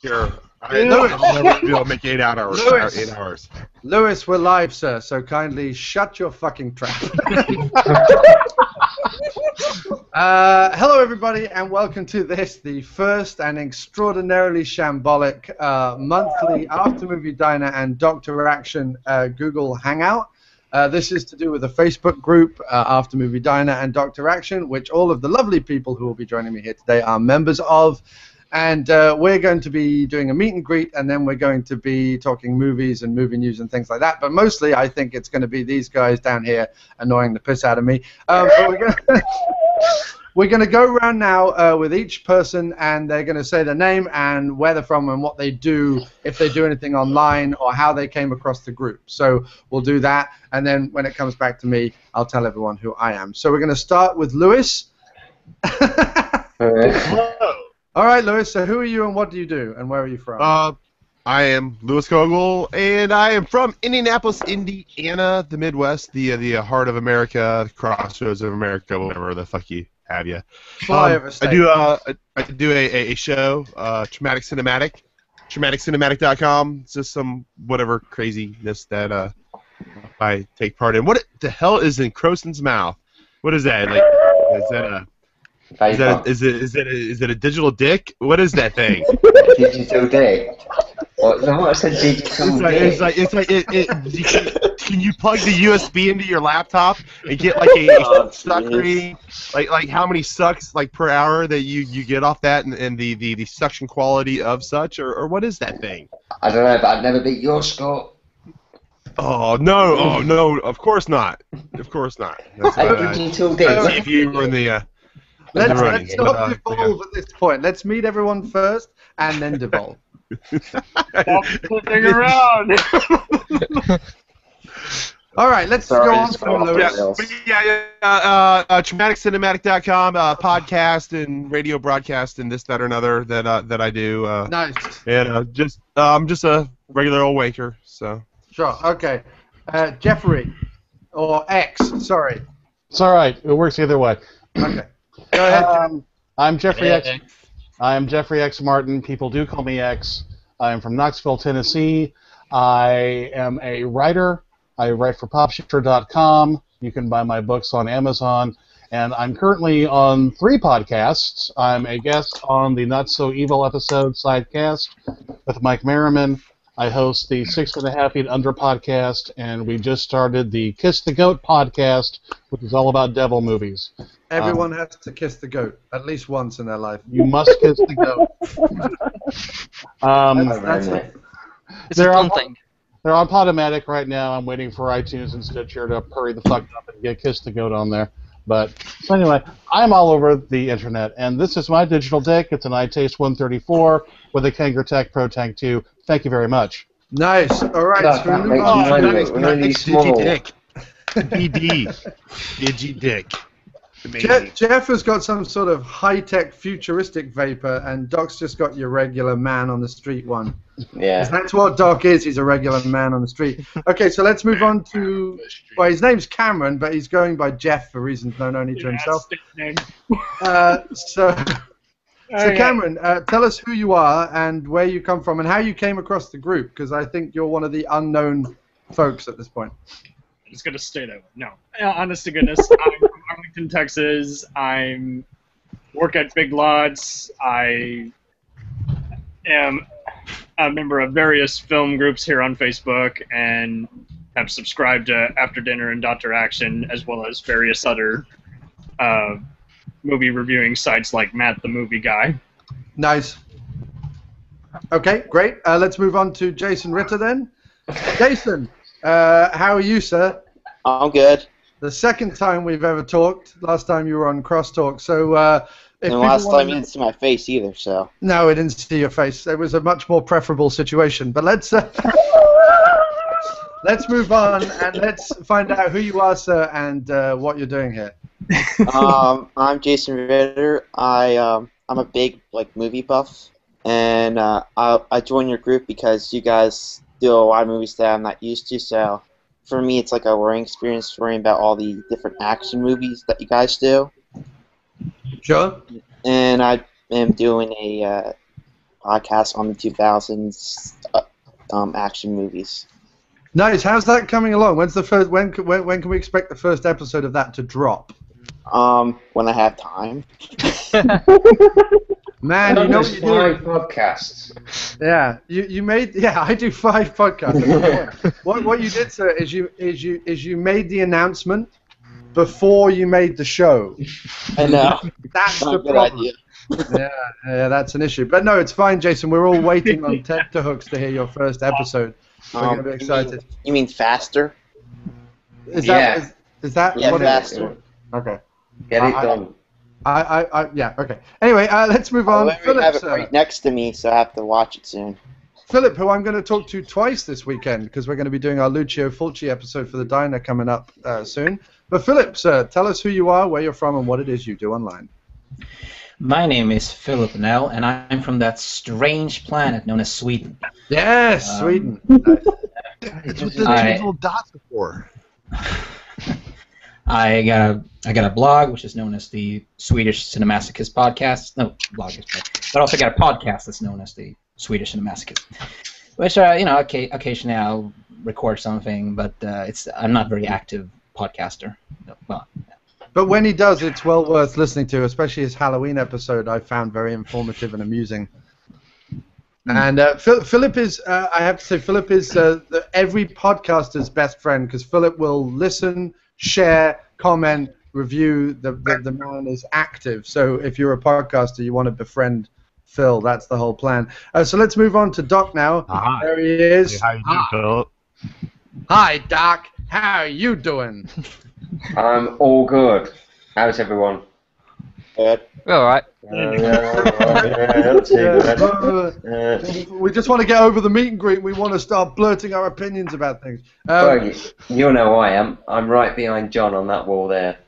Here, I'll never be able to make 8 hours. Lewis. 8 hours. Lewis, we're live, sir, so kindly shut your fucking trap. Hello, everybody, and welcome to this, the first and extraordinarily shambolic monthly After Movie Diner and Dr. Action Google Hangout. This is to do with a Facebook group, After Movie Diner and Dr. Action, which all of the lovely people who will be joining me here today are members of. And we're going to be doing a meet and greet, and then we're going to be talking movies and movie news and things like that. But mostly, I think it's going to be these guys down here annoying the piss out of me. But we're going to go around now with each person, and they're going to say their name and where they're from and what they do, if they do anything online, or how they came across the group. So we'll do that, and then when it comes back to me, I'll tell everyone who I am. So we're going to start with Lewis. Hello. All right, Lewis, so who are you and what do you do and where are you from? I am Lewis Kogel, and I am from Indianapolis, Indiana, the Midwest, the heart of America, the crossroads of America, whatever the fuck you have you. I do a show, traumaticcinematic.com. It's just some whatever craziness that I take part in. What the hell is in Croson's mouth? What is that? Like, is that a... Is it a digital dick? What is that thing? Digital dick. I said digital dick. Can you plug the USB into your laptop and get like a suckery, like how many sucks like per hour that you get off that, and the suction quality of such, or what is that thing? I don't know, but I've never beat your score. Oh no! Of course not. Of course not. Digital dick. If you were in the Let's not devolve at this point. Let's meet everyone first and then devolve. Stop flipping around! All right, let's go on from Lewis. Traumaticcinematic.com, podcast and radio broadcast and this, that, or another that I do. Nice. And I'm just a regular old wanker, so. Sure. Okay. Jeffrey, or X. Sorry. It's all right. It works either way. Okay. Go ahead. I'm Jeffrey X. I am Jeffrey X. Martin. People do call me X. I am from Knoxville, Tennessee. I am a writer. I write for popshifter.com. You can buy my books on Amazon. And I'm currently on 3 podcasts. I'm a guest on the Not So Evil episode Sidecast with Mike Merriman. I host the 6.5 Feet Under podcast, and we just started the Kiss the Goat podcast, which is all about devil movies. Everyone has to kiss the goat at least once in their life. You must kiss the goat. That's it. It's a fun thing. They're on Podomatic right now. I'm waiting for iTunes and Stitcher to hurry the fuck up and get Kiss the Goat on there. But so anyway, I'm all over the internet, and this is my digital dick. It's an iTaste 134 with a Kangertech Pro Tank 2. Thank you very much. Nice. All right. That makes you really small. Digidick. DD. Digidick. Jeff has got some sort of high-tech futuristic vapor, and Doc's just got your regular man on the street one. Yeah. That's what Doc is. He's a regular man on the street. Okay, so let's move on to... Well, his name's Cameron, but he's going by Jeff for reasons known only to himself. So Cameron, tell us who you are and where you come from and how you came across the group, because I think you're one of the unknown folks at this point. I'm just gonna stay that way. No, honest to goodness, I'm from Arlington, Texas. I work at Big Lots. I am a member of various film groups here on Facebook and have subscribed to After Dinner and Dr. Action, as well as various other movie reviewing sites like Matt the Movie Guy. Nice. Okay, great. Let's move on to Jason Ritter then. Jason, how are you, sir? I'm good. The second time we've ever talked. Last time you were on Crosstalk. So, and last time you didn't see my face either, so. No, we didn't see your face. It was a much more preferable situation. But let's let's move on and let's find out who you are, sir, and what you're doing here. I'm Jason Ritter. I'm a big movie buff, and I joined your group because you guys do a lot of movies that I'm not used to. So for me, it's like a learning experience, learning about all the different action movies that you guys do. Sure. And I am doing a podcast on the 2000s action movies. Nice. How's that coming along? When's the first? When can we expect the first episode of that to drop? When I have time. Man, you know what you do. 5 podcasts. Yeah, you made. Yeah, I do 5 podcasts. what you did, sir, is you made the announcement before you made the show. I know. That's the Good problem. idea. Yeah, that's an issue. But no, it's fine, Jason. We're all waiting on tenterhooks to hear your first episode. We're going to be excited. You mean faster? Is that Yeah, what faster. it is? Okay. Get it done. Yeah, okay. Anyway, let's move on. I have Philip, it right next to me, so I have to watch it soon. Philip, who I'm going to talk to twice this weekend because we're going to be doing our Lucio Fulci episode for the Diner coming up soon. But Philip, sir, tell us who you are, where you're from, and what it is you do online. My name is Philip Nell, and I'm from that strange planet known as Sweden. Yes, Sweden. That's what the two little dots are for. I got a blog which is known as the Swedish Cinemasochist podcast. No, blog is but also got a podcast that's known as the Swedish Cinemasochist, which occasionally I'll record something, but I'm not a very active podcaster. Well. But when he does, it's well worth listening to, especially his Halloween episode. I found very informative and amusing. And Philip is, I have to say, Philip is every podcaster's best friend because Philip will listen, share, comment, review. The man is active. So if you're a podcaster, you want to befriend Phil. That's the whole plan. So let's move on to Doc now. Hi. There he is. Hey, how you doing, Philip? Hi, Doc. How are you doing? I'm all good. How's everyone? Good. All right. Not too good. We just want to get over the meet and greet. We want to start blurting our opinions about things. Well, you'll know I am. I'm right behind John on that wall there.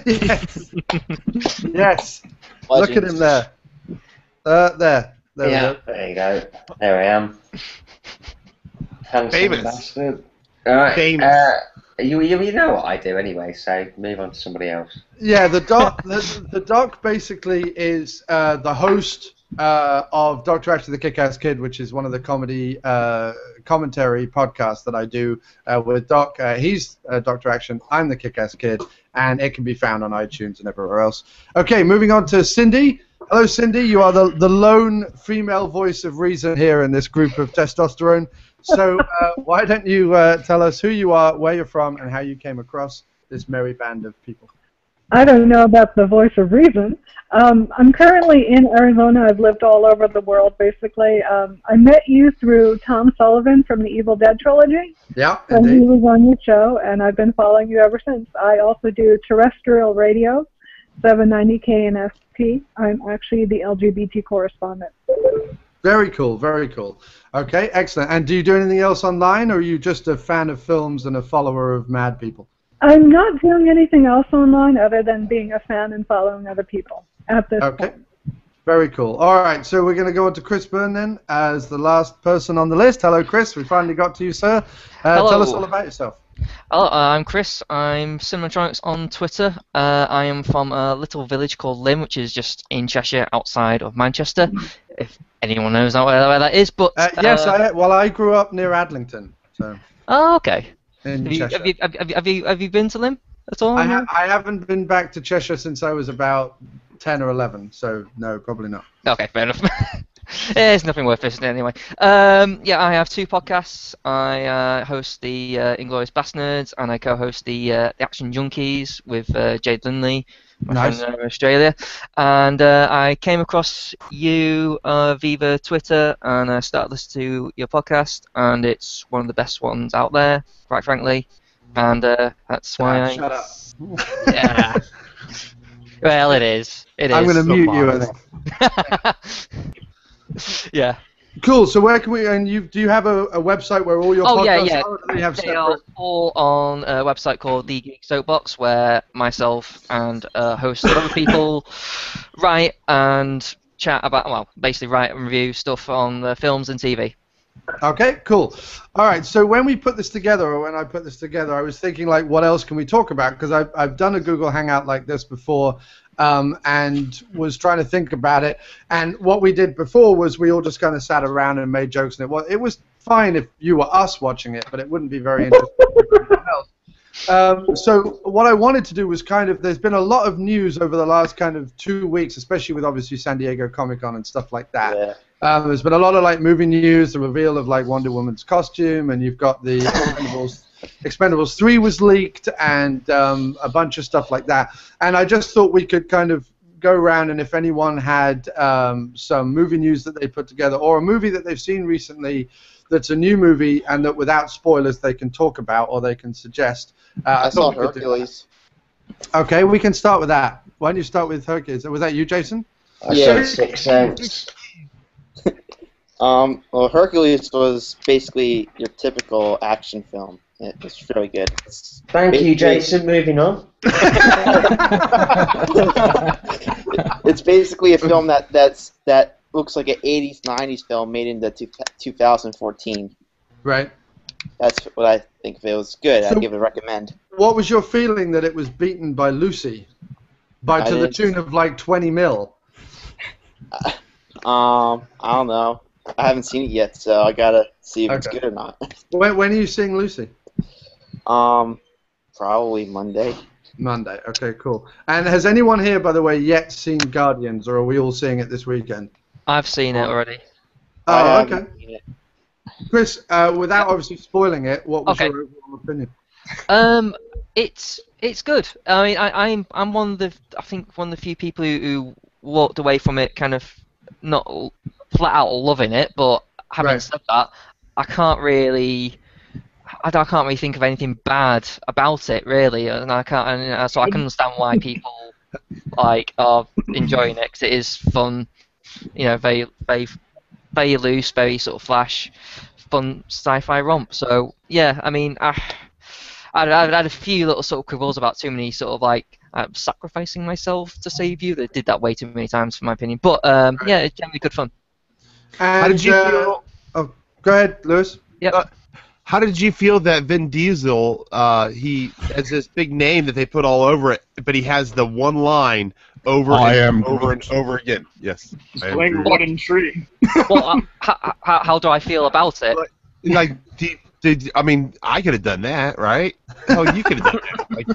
Yes. Yes. Look at him there. There we go. There you go. There I am. Handsome Famous. bastard. Alright. Famous. You know what I do anyway, so move on to somebody else. Yeah, the doc basically is the host of Dr.Action, the Kick-Ass Kid, which is one of the comedy commentary podcasts that I do with Doc. He's Dr. Action, I'm the Kick-Ass Kid, and it can be found on iTunes and everywhere else. Okay, moving on to Cindy. Hello, Cindy. You are the lone female voice of reason here in this group of testosterone. So why don't you tell us who you are, where you're from, and how you came across this merry band of people? I don't know about the voice of reason. I'm currently in Arizona. I've lived all over the world, basically. I met you through Tom Sullivan from the Evil Dead trilogy. Yeah, and indeed. he was on your show, and I've been following you ever since. I also do terrestrial radio, 790 KNSP. I'm actually the LGBT correspondent. Very cool, very cool. Okay, excellent. And do you do anything else online, or are you just a fan of films and a follower of mad people? I'm not doing anything else online other than being a fan and following other people at this point. Very cool. All right, so we're going to go on to Chris Byrne then as the last person on the list. Hello, Chris. We finally got to you, sir. Hello. Tell us all about yourself. Hello, I'm Chris. I'm Cinematronics on Twitter. I am from a little village called Lymm, which is just in Cheshire, outside of Manchester. If anyone knows where that is, but yes, I grew up near Adlington. So. Oh, okay. In Have you been to Lymm at all? I haven't been back to Cheshire since I was about 10 or 11, so no, probably not. Okay, fair enough. It's nothing worth visiting anyway. Yeah, I have 2 podcasts. I host the Inglourious Bastards, and I co-host the Action Junkies with Jade Lindley, my friend in Australia. And I came across you via Twitter, and I started listening to your podcast, and it's one of the best ones out there, quite frankly. And that's why Shut up. Yeah. Well, it is. I'm going to mute you, I think. Yeah. Cool. So where can we? And do you have a website where all your podcasts are? Or do they have they are all on a website called The Geek Soapbox, where myself and a host of other people write and chat about, well, basically write and review stuff on the films and TV. Okay, cool. All right, so when we put this together, or when I put this together, I was thinking, like, what else can we talk about? Because I've done a Google Hangout like this before, and was trying to think about it. And what we did before was we all just kind of sat around and made jokes, and it was fine if you were us watching it, but it wouldn't be very interesting for anyone else. So what I wanted to do was there's been a lot of news over the last kind of 2 weeks, especially with obviously San Diego Comic-Con and stuff like that. Yeah. There's been a lot of like movie news, the reveal of like Wonder Woman's costume, and you've got the Expendables 3 was leaked, and a bunch of stuff like that. And I just thought we could kind of go around, and if anyone had some movie news that they put together, or a movie that they've seen recently that's a new movie and that without spoilers they can talk about or they can suggest. I saw Hercules. Okay, we can start with that. Why don't you start with Hercules? Was that you, Jason? I said Sixth Sense. Well, Hercules was basically your typical action film. It's really good. Thank you, Jason. Moving on. It's basically a film that looks like an 80s, 90s film made into 2014. Right. That's what I think of it. It was good. I'd give it a recommend. What was your feeling that it was beaten by Lucy? To the tune of like 20 mil? I don't know. I haven't seen it yet, so I gotta see if it's good or not. When are you seeing Lucy? Probably Monday. Monday. Okay, cool. And has anyone here, by the way, yet seen Guardians, or are we all seeing it this weekend? I've seen it already. Oh, okay. Chris, without obviously spoiling it, what was your overall opinion? It's good. I mean, I'm one of the few people who walked away from it kind of not flat out loving it, but having said that, I can't really think of anything bad about it, really, and so I can understand why people are enjoying it, because it is fun, very, very, very loose, very sort of flash, fun sci-fi romp. So yeah, I mean, I've had a few little sort of quibbles about too many sort of like sacrificing myself to save you. They did that way too many times, for my opinion. But yeah, it's generally good fun. And, how did you feel? Oh, go ahead, Lewis. Yep. How did you feel that Vin Diesel, he has this big name that they put all over it, but he has the one line over and over again? Yes. Sling wooden tree. Well, how do I feel about it? Like, I mean, I could have done that, right? Oh, you could have done that. Like,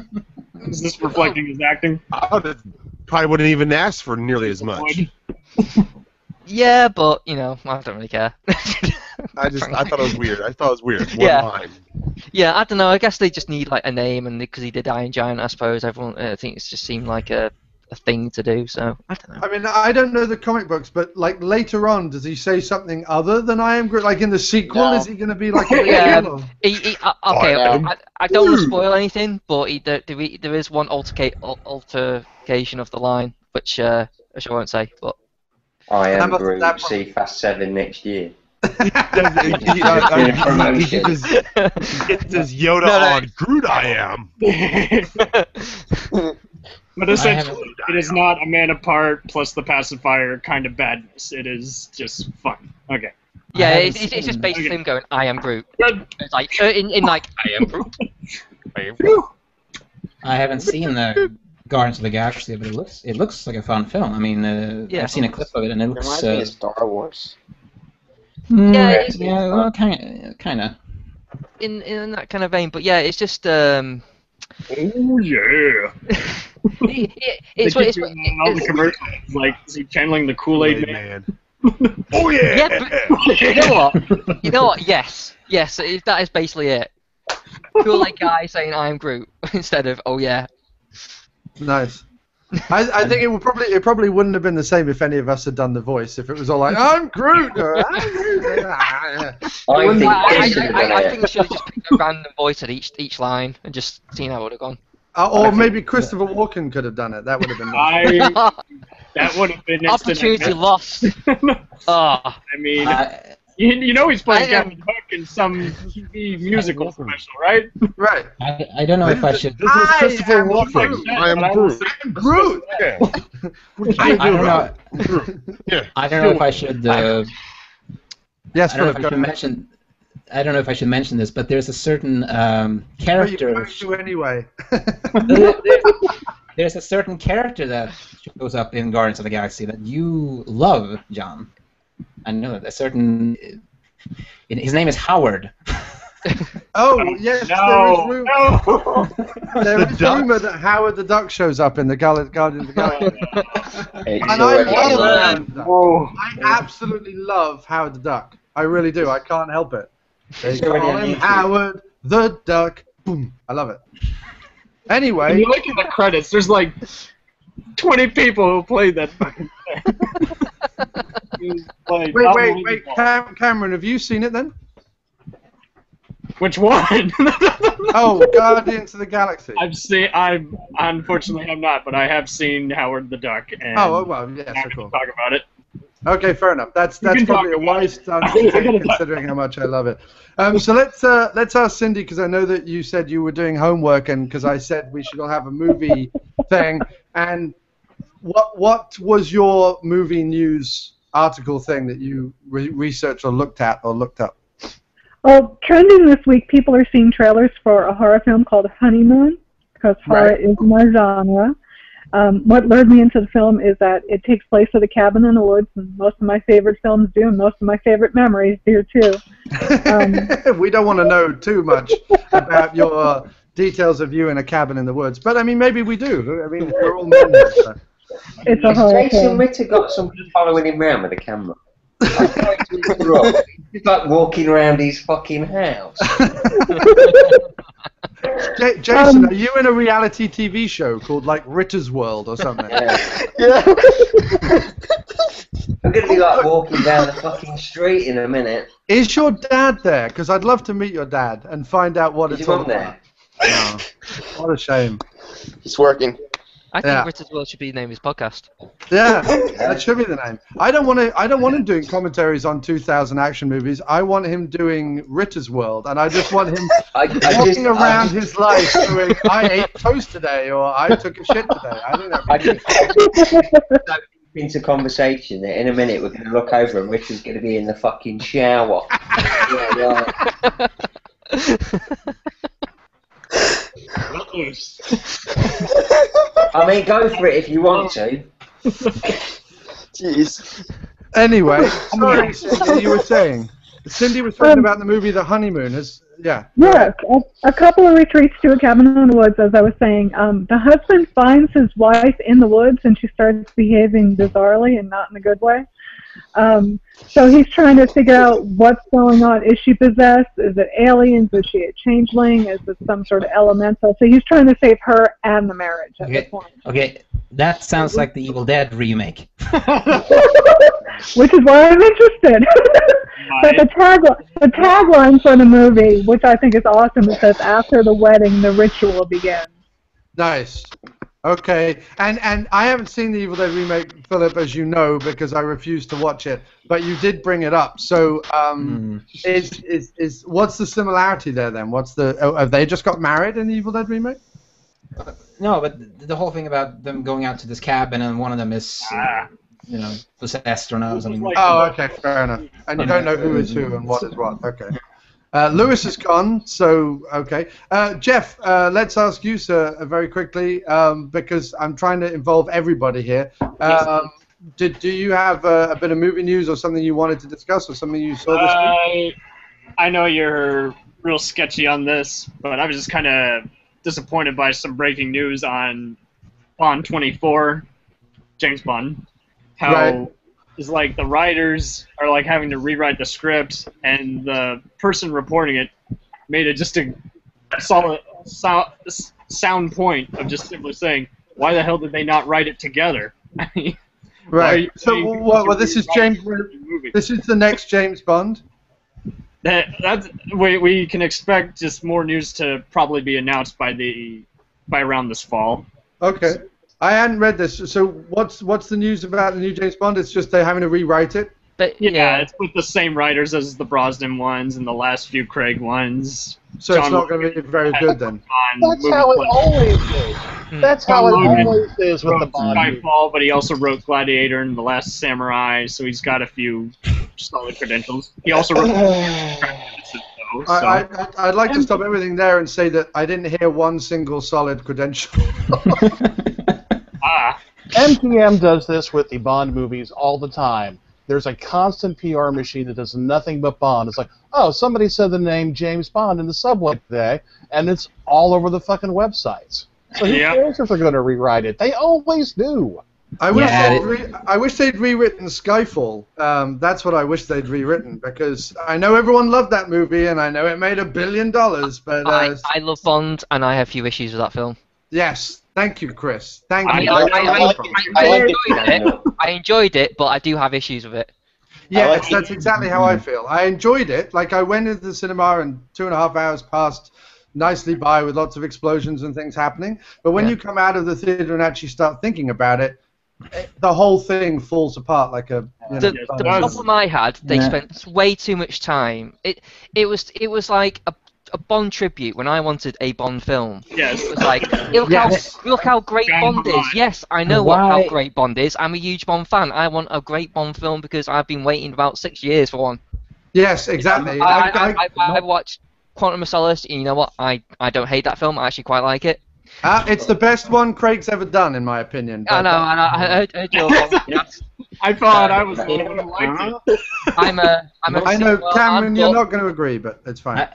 is this reflecting his acting? I probably wouldn't even ask for nearly as much. Yeah, but I don't really care. I thought it was weird. One line. Yeah, I don't know. I guess they just need like a name, and because he did Iron Giant, I suppose everyone. I think it just seemed like a thing to do. So I don't know. I mean, I don't know the comic books, but like later on, does he say something other than I am Groot? Like in the sequel, is he going to be like a okay, I don't want to spoil anything, but there is one altercation of the line, which I won't say, but. I am Groot. See Fast 7 next year. He gets his Yoda on Groot. I am. But essentially, it is not a man apart plus the pacifier kind of badness. It is just fun. Okay. Yeah, it's just basically him going, "I am Groot." It's like in like, "I am Groot." I am Groot. I haven't seen the Guardians of the Galaxy, but it looks like a fun film. I mean, I've seen a clip of it, and it looks. It reminds me of Star Wars. Yeah, well, kind of. In that kind of vein, but yeah, it's just. Oh yeah. It's all the commercials. Like, is he channeling the Kool-Aid man? Oh yeah. Yeah, but, you know what? Yes, that is basically it. Kool-Aid guy saying "I am Groot" instead of "Oh yeah." Nice. I think it probably wouldn't have been the same if any of us had done the voice. If it was all like "I'm Groot," or "I'm Groot." I think we should have just picked a random voice at each line and just seen how it would have gone. Or maybe Christopher Walken could have done it. That would have been nice. That would have been opportunity lost. I mean, he's playing Captain Hook in some TV musical special, right? Right. I don't know if I should. This is Christopher Walken. I am Groot. I'm Groot. Yeah. I don't know. Yeah. I don't know if I should. Yes, I don't know if I should mention. I don't know if I should mention this, but there's a certain character. But you anyway. there's a certain character that shows up in Guardians of the Galaxy that you love, John. I know that a certain. His name is Howard. Oh yes, No. there is rumor that Howard the Duck shows up in the Guardians of the Galaxy. It's And I already love on. Howard the Duck. I absolutely love Howard the Duck. I really do. I can't help it. They It's already call on him YouTube. Howard the Duck. Boom. I love it. And Anyway, you look in the credits, there's like 20 people who played that fucking thing. Like, wait. Cameron, have you seen it then? Which one? Oh, Guardians of the Galaxy. I unfortunately have not, but I have seen Howard the Duck. And Oh, well, yes, I'm of not course. gonna talk about it. Okay, fair enough. That's can probably a talk about wise it. stance to take, considering how much I love it. So let's ask Cindy, because I know that you said you were doing homework, and because I said we should all have a movie thing. And what was your movie news article thing that you researched or looked at or looked up? Well, trending this week, people are seeing trailers for a horror film called Honeymoon, because horror Right. is my genre. What lured me into the film is that it takes place at a cabin in the woods, and most of my favorite films do, and most of my favorite memories do too. We don't want to know too much about your details of you in a cabin in the woods, but I mean, maybe we do. I mean, we're all men here, so. It's a Has horror Jason film. Ritter got somebody following him around with a camera? I tried to interrupt. He's like walking around his fucking house. Jason, are you in a reality TV show called like Ritter's World or something? Yeah. I'm going to be like walking down the fucking street in a minute. Is your dad there? Because I'd love to meet your dad and find out what Is it's your all mum there? about. No. What a shame. He's working. I think Yeah. Ritter's World should be the name of his podcast. Yeah, that should be the name. I don't want him doing commentaries on 2000 action movies. I want him doing Ritter's World, and I just want him walking around his life doing, I ate toast today, or I took a shit today. I think that'd be good. Into conversation that in a minute we're going to look over and Richard's going to be in the fucking shower. Yeah, right. I mean, go for it if you want to. Jeez. Anyway, sorry, Cindy, you were saying. Cindy was talking about the movie The Honeymoon. Yeah. Yeah, a couple of retreats to a cabin in the woods, as I was saying. The husband finds his wife in the woods, and she starts behaving bizarrely and not in a good way. So he's trying to figure out what's going on. Is she possessed? Is it aliens? Is she a changeling? Is it some sort of elemental? So he's trying to save her and the marriage at this point. Okay, that sounds like the Evil Dead remake. Which is why I'm interested. But the tagline for the movie, which I think is awesome, it says, "After the wedding, the ritual begins." Nice. Okay, and I haven't seen the Evil Dead remake, Philip, as you know, because I refused to watch it. But you did bring it up. So, is what's the similarity there then? Have they just got married in the Evil Dead remake? No, but the whole thing about them going out to this cabin and one of them is, possessed or not. Something. Oh, okay, fair enough. And you don't know who is who and what is what. Okay. Lewis is gone, so okay. Jeff, let's ask you, sir, very quickly, because I'm trying to involve everybody here. Do you have a bit of movie news or something you wanted to discuss or something you saw this week? I know you're real sketchy on this, but I was just kind of disappointed by some breaking news on Bond 24, James Bond. How is like the writers are like having to rewrite the script, and the person reporting it made it just a solid sound point of just simply saying, why the hell did they not write it together? Right. So, well, this is James. This is the next James Bond. We can expect just more news to probably be announced by around this fall. Okay. I hadn't read this. So what's the news about the new James Bond? It's just they're having to rewrite it? But yeah, it's with the same writers as the Brosnan ones and the last few Craig ones. So it's not going to be very good then. That's how it always is. That's how it always is with the Bond. Skyfall, but he also wrote Gladiator and The Last Samurai, so he's got a few solid credentials. He also wrote. I'd like to stop everything there and say that I didn't hear one single solid credential. MGM does this with the Bond movies all the time. There's a constant PR machine that does nothing but Bond. It's like, oh, somebody said the name James Bond in the subway today, and it's all over the fucking websites. So who cares if they're going to rewrite it? They always do. I wish they'd rewritten Skyfall. That's what I wish they'd rewritten, because I know everyone loved that movie, and I know it made $1 billion, but... I love Bond, and I have few issues with that film. Yes, thank you, Chris. Thank you. I enjoyed it, but I do have issues with it. Yeah, that's exactly how I feel. I enjoyed it. Like, I went into the cinema and 2.5 hours passed nicely by with lots of explosions and things happening. But when you come out of the theater and actually start thinking about it, the whole thing falls apart like a... The problem I had, they spent way too much time. It was like a Bond tribute when I wanted a Bond film. Yes. It was like, look how great Bond is. Yes, I know how great Bond is. I'm a huge Bond fan. I want a great Bond film because I've been waiting about 6 years for one. Yes, exactly. I watched Quantum of Solace, and you know what? I don't hate that film. I actually quite like it. It's the best one Craig's ever done, in my opinion. I know. I heard your I thought I was the one who liked it. I know, Cameron, you're not going to agree, but it's fine.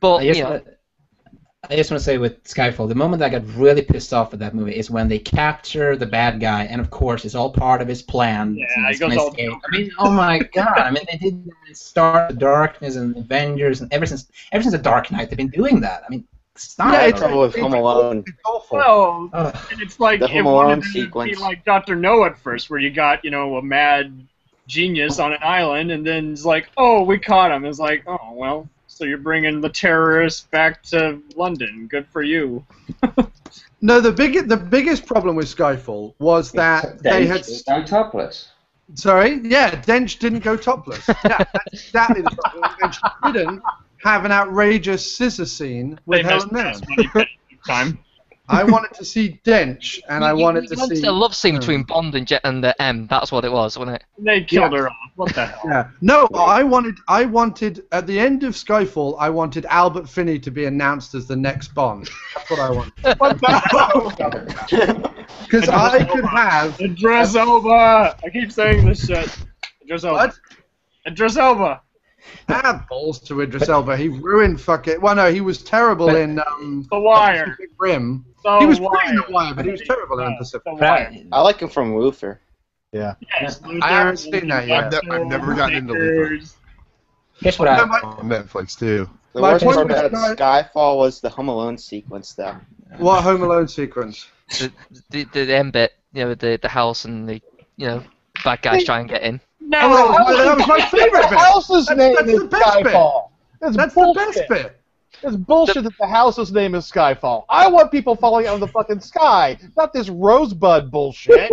I just want to say with Skyfall, the moment I got really pissed off with that movie is when they capture the bad guy, and of course, it's all part of his plan. Yeah, it goes all. I mean, oh my god! I mean, they did start the Darkness and Avengers, and ever since the Dark Knight, they've been doing that. I mean, stop. Yeah, it's with Home Alone. It's awful. Well, and it's like the it Home Alone wanted to sequence. be like Dr. No at first, where you got a mad genius on an island, and then it's like, oh, we caught him. It's like, oh well. So you're bringing the terrorists back to London. Good for you. No, the biggest problem with Skyfall was that they had go topless. Sorry, yeah, Dench didn't go topless. Yeah, that's exactly the problem. Dench didn't have an outrageous scissor scene with Helen Mirren. Time. I wanted to see Dench, and I wanted to see a love scene between Bond and the M. That's what it was, wasn't it? They killed her off. What the hell? Yeah. No, I wanted at the end of Skyfall, I wanted Albert Finney to be announced as the next Bond. That's what I wanted. What the hell? Because I could have Idris Elba. I keep saying this shit. Idris Elba. What? Idris Elba. Add balls to Idris Elba. He ruined Well, no, he was terrible in The Wire. Pacific Rim. The He was Wire. great in The Wire, but he was terrible in Pacific The Rim. Wire. I like him from Luther. Yeah. Yes, I haven't seen that yet. I've never gotten into Luther. Guess what? No, my- On Netflix too. The My worst point part was about Skyfall was the Home Alone sequence, though. What Home Alone sequence? The M bit, the house and the bad guys try and get in. No, that was my favorite The bit. house's name that's is the best bit. Skyfall. That's bullshit. the best bit. It's bullshit that the house's name is Skyfall. I want people falling out of the fucking sky, not this rosebud bullshit.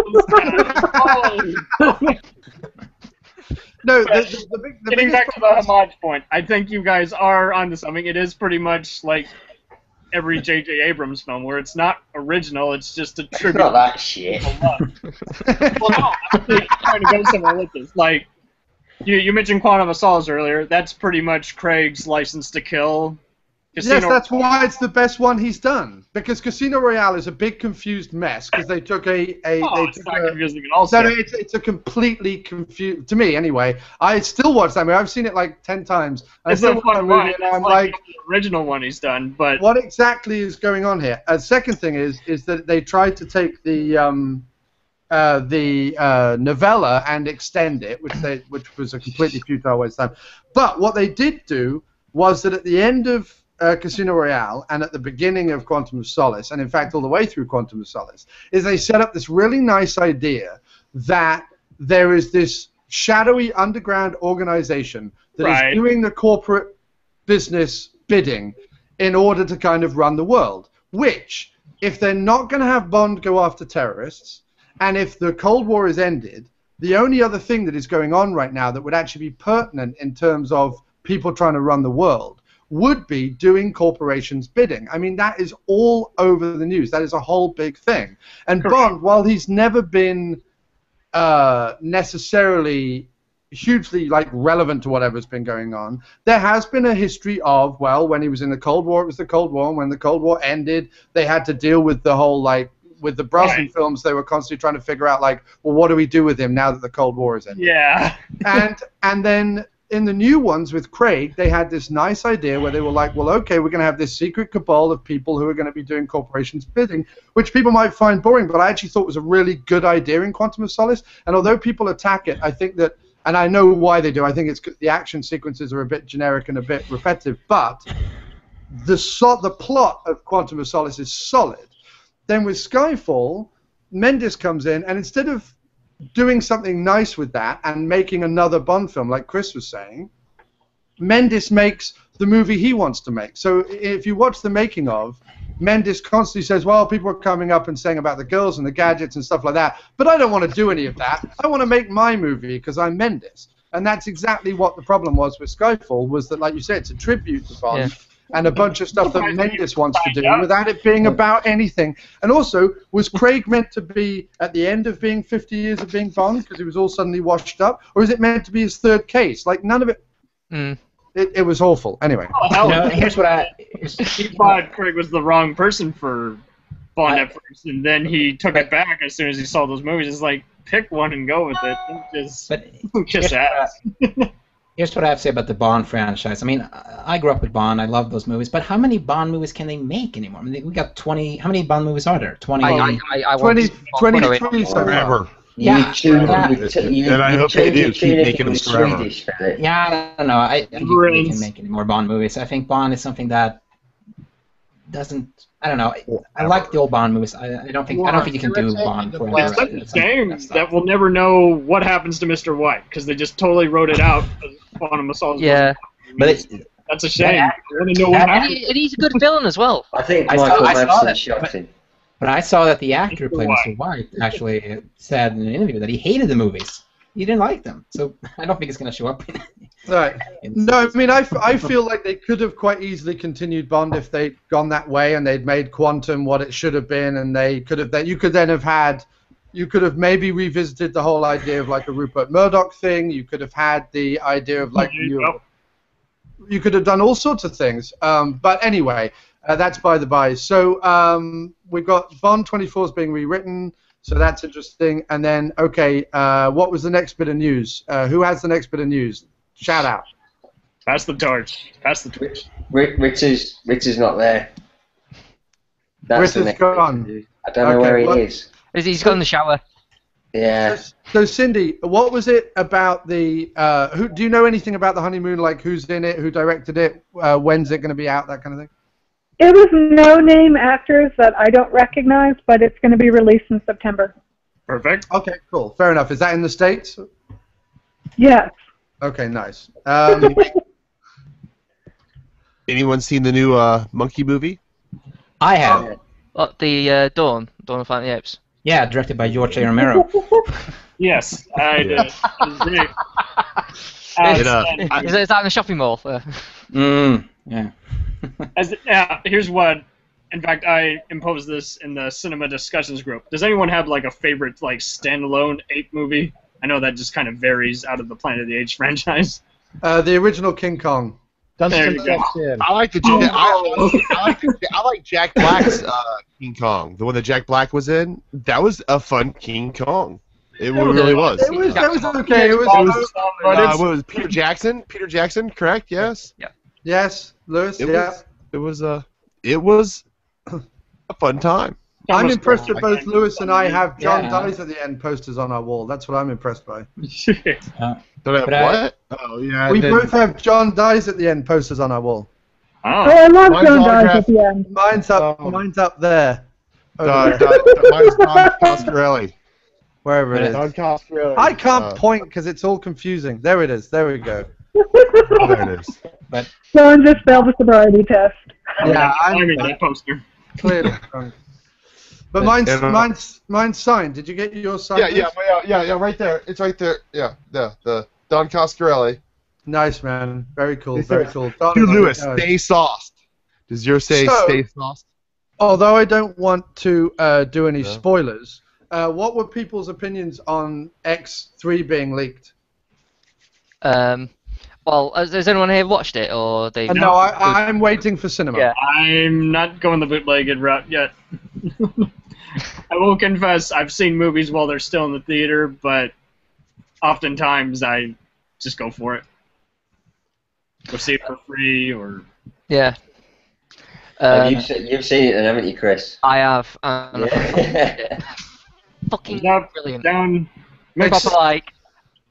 No, the Getting biggest back to the homage point, I think you guys are onto something. It is pretty much like every J.J. Abrams film, where it's not original, it's just a tribute. Not that shit. Well, no, I'm trying to go somewhere with this. Like, you mentioned Quantum of Solace earlier. That's pretty much Craig's License to Kill. Yes, that's why it's the best one he's done. Because Casino Royale is a big confused mess. Because they took it's not confusing at all. No, it's a completely confused. To me, anyway. I still watch that movie. I've seen it like 10 times. It's a fun one. It's like the original one he's done. But what exactly is going on here? Second thing is that they tried to take the novella and extend it, which was a completely futile waste of time. But what they did do was that at the end of Casino Royale and at the beginning of Quantum of Solace, and in fact all the way through Quantum of Solace, is they set up this really nice idea that there is this shadowy underground organization that is doing the corporate business bidding in order to kind of run the world, which, if they're not going to have Bond go after terrorists, and if the Cold War is ended, the only other thing that is going on right now that would actually be pertinent in terms of people trying to run the world would be doing corporations bidding. I mean, that is all over the news. That is a whole big thing. And Bond, while he's never been necessarily hugely relevant to whatever's been going on, there has been a history of, well, when he was in the Cold War, it was the Cold War, and when the Cold War ended, they had to deal with the whole with the Brosnan films, they were constantly trying to figure out, like, well, what do we do with him now that the Cold War is ended? Yeah. And then in the new ones with Craig, they had this nice idea where they were like, well, okay, we're going to have this secret cabal of people who are going to be doing corporations' bidding, which people might find boring, but I actually thought was a really good idea in Quantum of Solace. And although people attack it, I think that, and I know why they do, I think it's the action sequences are a bit generic and a bit repetitive, but the plot of Quantum of Solace is solid. Then with Skyfall, Mendes comes in, and instead of doing something nice with that and making another Bond film, like Chris was saying, Mendes makes the movie he wants to make. So if you watch the making of, Mendes constantly says, well, people are coming up and saying about the girls and the gadgets and stuff like that, but I don't want to do any of that. I want to make my movie because I'm Mendes. And that's exactly what the problem was with Skyfall, was that, like you said, it's a tribute to Bond. Yeah. And a bunch of stuff that Mendes wants to do without it being about anything. And also, was Craig meant to be at the end of being 50 years of being Bond because he was all suddenly washed up? Or is it meant to be his third case? Like, none of it... It was awful. Anyway. Here's what I... He thought Craig was the wrong person for Bond at first, and then he took it back as soon as he saw those movies. It's like, pick one and go with it. Just ask. Here's what I have to say about the Bond franchise. I mean, I grew up with Bond. I love those movies. But how many Bond movies can they make anymore? I mean, we got 20. How many Bond movies are there? 20. 23 forever. Yeah. And I hope they do keep making them forever. Yeah, I don't know. I don't think they can make any more Bond movies. I think Bond is something that doesn't. I don't know. I like the old Bond movies. I don't think you can do Bond forever. It's such a shame that we'll never know what happens to Mr. White because they just totally wrote it out. Quantum of Solace. Yeah, but that's a shame. I want to know what happens. And he's a good villain as well. I think Michael Madsen shot him. But I saw that the actor who played Mr. White actually said in an interview that he hated the movies. He didn't like them. So I don't think it's going to show up. Right. No, I mean, I feel like they could have quite easily continued Bond if they'd gone that way and they'd made Quantum what it should have been, and they could have. You could have maybe revisited the whole idea of like a Rupert Murdoch thing. You could have had the idea of like you could have done all sorts of things. But anyway, that's by the by. So we've got Bond 24 is being rewritten. So that's interesting. And then, okay, what was the next bit of news? Who has the next bit of news? Shout out. Pass the torch. Pass the torch. Rich is not there. Rich is gone. I don't know where he is. He's got in the shower. Yeah. So Cindy, what was it about the? Who do you know anything about the honeymoon? Like who's in it? Who directed it? When's it going to be out? That kind of thing. It was no-name actors that I don't recognize, but it's going to be released in September. Perfect. Okay, cool. Fair enough. Is that in the States? Yes. Okay, nice. Anyone seen the new Monkey movie? I have. What, the Dawn of Planet of the Apes? Yeah, directed by George A. Romero. Yes, I did. It was great. Is that in the shopping mall? Yeah. Here's what. In fact, I imposed this in the cinema discussions group. Does anyone have like a favorite like standalone ape movie? I know that just kind of varies out of the Planet of the Apes franchise. The original King Kong. There you go. I like I like Jack Black's King Kong, the one that Jack Black was in. That was a fun King Kong. It really was. It was okay. It was Peter Jackson. Peter Jackson, correct? Yes. Yeah. Yes, Lewis. It was a fun time. I'm impressed that both Lewis and I have John Dies at the End posters on our wall. That's what I'm impressed by. Don't I have what? Oh yeah. We both have John Dies at the End posters on our wall. Oh, I love John Dies at the End. Mine's up there. Mine's Don Coscarelli. Wherever it is. Don Coscarelli. I can't point because it's all confusing. There it is. There we go. There it is. But John just failed the sobriety test. Yeah, I'm in that poster. Clearly. But mine's signed. Did you get yours signed? Yeah, right there. It's right there. Yeah, the Don Coscarelli. Nice, man. Very cool. Very cool. To Lewis, stay sauced. Does yours say stay sauced? Although I don't want to do any spoilers, what were people's opinions on X3 being leaked? Well, has anyone here watched it, or they? No, I'm waiting for cinema. Yeah. I'm not going the bootlegged route yet. I will confess, I've seen movies while they're still in the theater, but oftentimes I just go for it. Go see it for free, or... Yeah. You've seen it then, haven't you, Chris? I have. Yeah. Fucking Up, brilliant. down,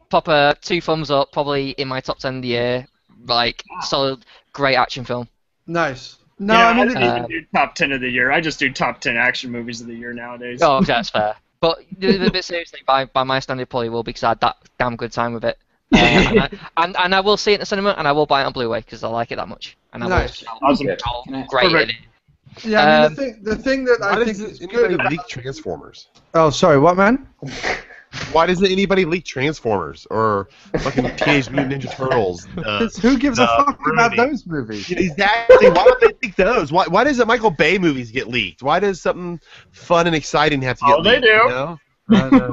Proper 2 thumbs up, probably in my top 10 of the year. Like, solid, great action film. Nice. No, you know, I mean, don't even do top 10 of the year. I just do top 10 action movies of the year nowadays. Oh, that's fair. But a bit seriously, by my standard, probably will, because I had that damn good time with it. And I will see it in the cinema, and I will buy it on Blu-ray because I like it that much. And I nice. will great in it. Yeah, I mean, the thing that I think is good about leak Transformers. Oh, sorry, what, man? Why doesn't anybody leak Transformers or fucking Teenage Mutant Ninja Turtles? Who gives a fuck about those movies? Exactly. Why don't they leak those? Why does the Michael Bay movies get leaked? Why does something fun and exciting have to get leaked? They do. You know?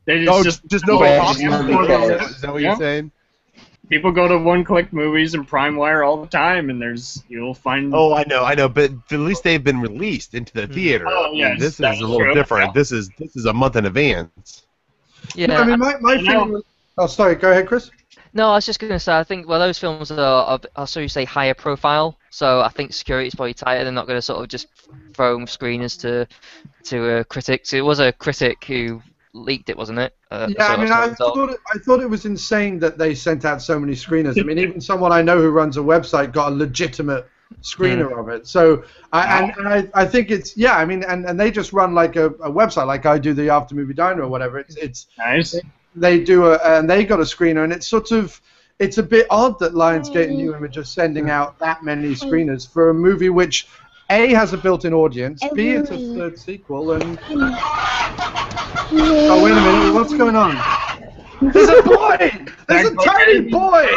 They just nobody talks about it. Is that what you're saying? People go to one-click movies and PrimeWire all the time, and you'll find. Oh, I know, but at least they've been released into the theater. Oh, yes, this is a little different. Yeah. This is a month in advance. Yeah. No, I mean, my feeling was... Oh, sorry. Go ahead, Chris. No, I was just going to say, I think, well, those films are so you say, higher profile, so I think security is probably tighter. They're not going to sort of just throw screeners to critics. It was a critic who leaked it, wasn't it? Yeah, I mean, I thought it was insane that they sent out so many screeners. I mean, even someone I know who runs a website got a legitimate screener of it. So I think it's I mean, and they just run like a website, like I do the After Movie Diner or whatever. It's nice. They do and they got a screener, and it's sort of it's a bit odd that Lionsgate and UM are just sending out that many screeners for a movie which A, has a built-in audience, B, it's a third sequel, and... Oh, wait a minute, what's going on? There's a boy! There's a tiny boy!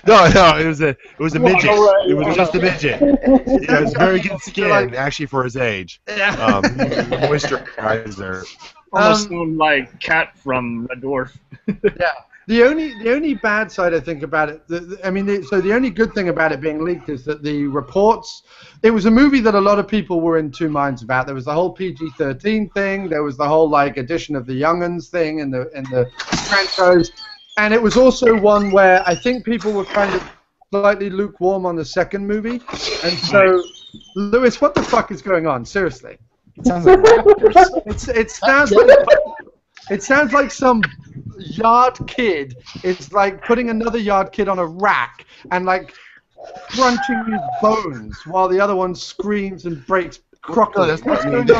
No, it was a midget. It was just a midget. It was very good skin, actually, for his age. Yeah. Moisturizer. Almost like Cat from Red Dwarf. Yeah. The only bad side I think about it, the only good thing about it being leaked is that the reports, it was a movie that a lot of people were in two minds about. There was the whole PG-13 thing, there was the whole like addition of the young'uns thing in the franchise, and it was also one where I think people were kind of slightly lukewarm on the second movie, and so Lewis, what the fuck is going on? Seriously, it sounds like raptors. It sounds like some yard kid is like putting another yard kid on a rack and like crunching his bones while the other one screams and breaks crocodile. No,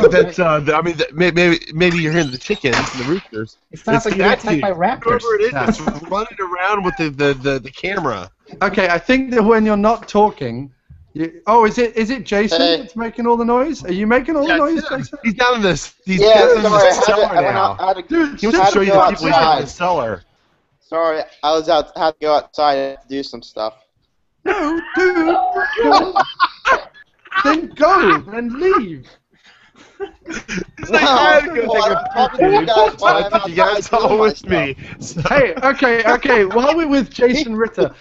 that's not I mean, maybe you're hearing the chickens and the roosters. It sounds like you're attacked by raptors. Whoever it is that's running around with the camera. Okay, I think that when you're not talking. Is it Jason that's making all the noise? Are you making all the noise, Jason? He's down in this. He's down in the cellar now. Dude, he wants to show you the people in the cellar. Sorry, I had to go outside to do some stuff. No, dude. Then go. Then leave. I think you guys all with me. So. Hey, okay. While we're with Jason Ritter,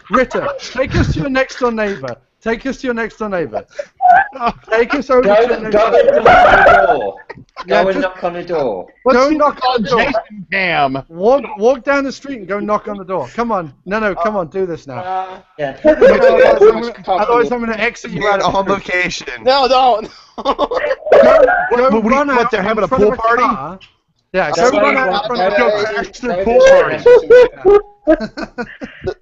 Ritter, take us to your next door neighbor. Take us over to your next door. Go and knock on the door. Go knock on the door. Jason Cam. Walk down the street and go knock on the door. Come on. No, come on, do this now. Yeah. Otherwise, I'm going to exit you out on location. No, don't. Go run out. They're having a pool party? Yeah, go run out in front of the pool party.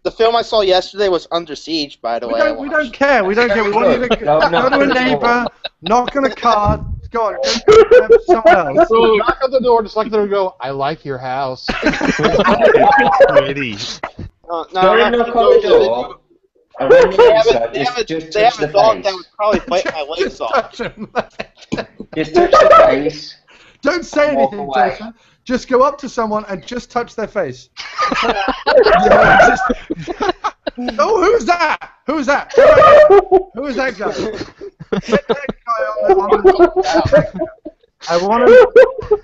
The film I saw yesterday was Under Siege, by the way. We don't care. We want you to go to a neighbor, knock on a car. Go on. Go someone else. So knock on the door, just like they'll go, I like your house. Pretty. Go and knock on the door. They have a dog that would probably bite my legs off. Just touch the face. Don't say anything, Jason. Just go up to someone and just touch their face. Oh, who's that? Who's that? Who is that guy? Get that guy on the I want to.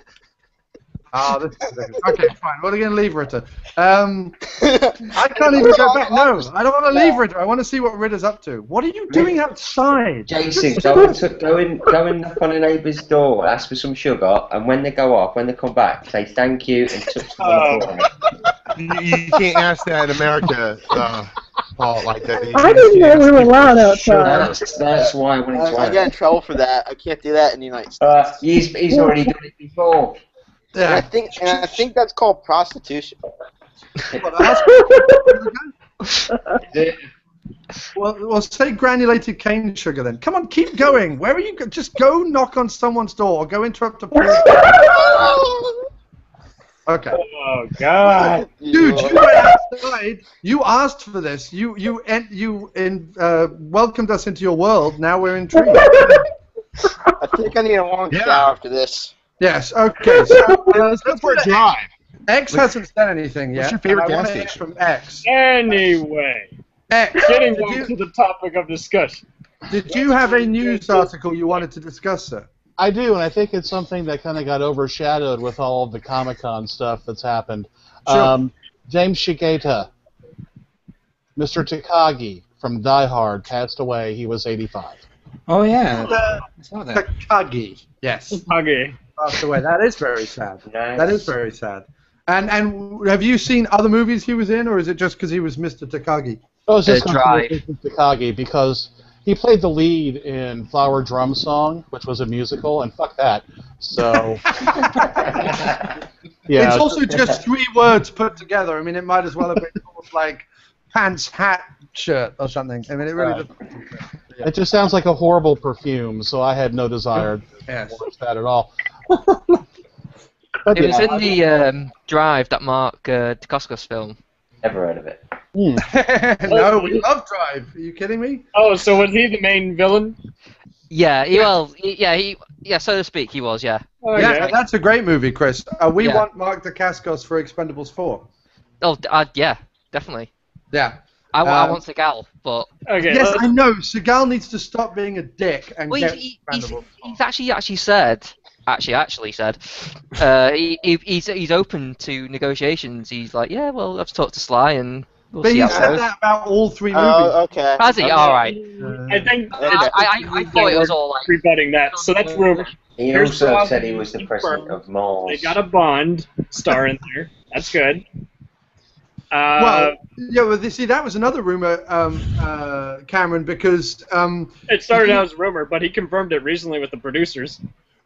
Oh, this is ridiculous. Okay, fine. What are you going to leave Ritter? I can't even go back. No, I don't want to leave Ritter. I want to see what Ritter's up to. What are you doing outside? Jason, go and knock on a neighbour's door, ask for some sugar, and when they go off, when they come back, say thank you and touch them on the forehead. You can't ask that in America, Paul, like that. I didn't know we were allowed outside. That's why I wanted to I get in trouble for that. I can't do that in the United States. He's already done it before. Yeah. And I think that's called prostitution. Well, say granulated cane sugar then. Come on, keep going. Where are you? Just go knock on someone's door or go interrupt a person. Okay. Oh God. Dude, you went outside. You asked for this. You welcomed us into your world. Now we're intrigued. I think I need a long shower after this. Yes. Okay. So let's go for a drive. X hasn't said anything yet. What's your favorite and I gas want to hear station? from X. Anyway, X. getting back to the topic of discussion. Did you have a news article you wanted to discuss, sir? I do, and I think it's something that kind of got overshadowed with all of the Comic-Con stuff that's happened. Sure. James Shigeta, Mr. Takagi from Die Hard, passed away. He was 85. Oh, yeah. I saw that. Takagi. Yes. Takagi. Passed away. That is very sad. Nice. That is very sad. And have you seen other movies he was in, or is it just because he was Mr. Takagi? Oh, it's just Drive. Mr. Takagi because he played the lead in Flower Drum Song, which was a musical, and fuck that. So, yeah. It's also just 3 words put together. I mean, it might as well have been called like pants, hat, shirt, or something. I mean, it really doesn't. Yeah. It just sounds like a horrible perfume, so I had no desire Yes. to watch that at all. But It was yeah, in the Drive, that Mark Dacascos film. Never heard of it. No, we love Drive. Are you kidding me? Oh, so was he the main villain? Yeah, so to speak, he was, yeah. Okay. Yeah, that's a great movie, Chris. We Yeah. want Mark Dacascos for Expendables 4. Oh, yeah, definitely. Yeah. I want Seagal, but Okay. Yes, I know. Seagal needs to stop being a dick and well, get he's Expendables 4. actually said he's open to negotiations. He's like, yeah, well, I've talked to Sly and we'll But see he how it said goes. that about all 3 movies. Oh, okay. Has he? All right. I think I thought it was all like rebutting that. So that's rumor. He Here's also the said he was the president of Mars. They got a Bond star in there. That's good. Well, yeah, well, see, that was another rumor, Cameron, because it started out as a rumor, but he confirmed it recently with the producers.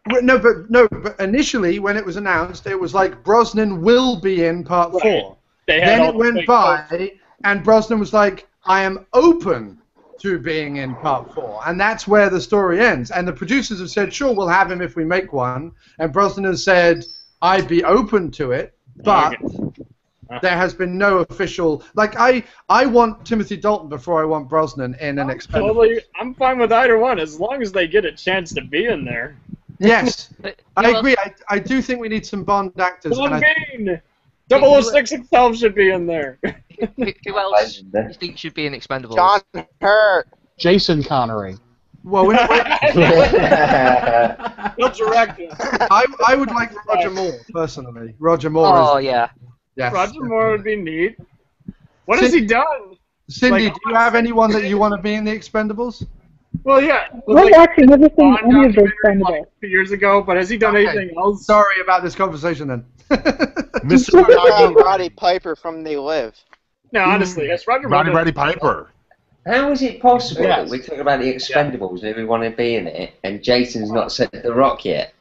but initially when it was announced, it was like Brosnan will be in Part 4. They had Then all it the went fake by, photos. and Brosnan was like, I am open to being in Part 4. And that's where the story ends. And the producers have said, sure, we'll have him if we make one. And Brosnan has said, I'd be open to it, but there has been no official... Like, I want Timothy Dalton before I want Brosnan in an Expendables. I'm fine with either one, as long as they get a chance to be in there. Yes, I agree. I do think we need some Bond actors. Sean And Bean! 006 itself should be in there. who else do you think should be in Expendables? John Hurt. Jason Connery. well, we're not, He'll direct it. I would like Roger Moore, personally. Roger Moore Oh is... yeah. Yes. Roger Moore would be neat. What has he done? Cindy, Like, do you have anyone that you want to be in the Expendables? Well, yeah. I've actually never seen Bond any of those documentary, Expendables. like 2 years ago, but has he done Okay. anything else? Sorry about this conversation then. Mr. What about Roddy, Roddy Piper from They Live? No, honestly, has Roger Moore done- Roddy Piper. How is it possible Yes. that we're talking about the Expendables and we want to be in it, and Jason's not said The Rock yet?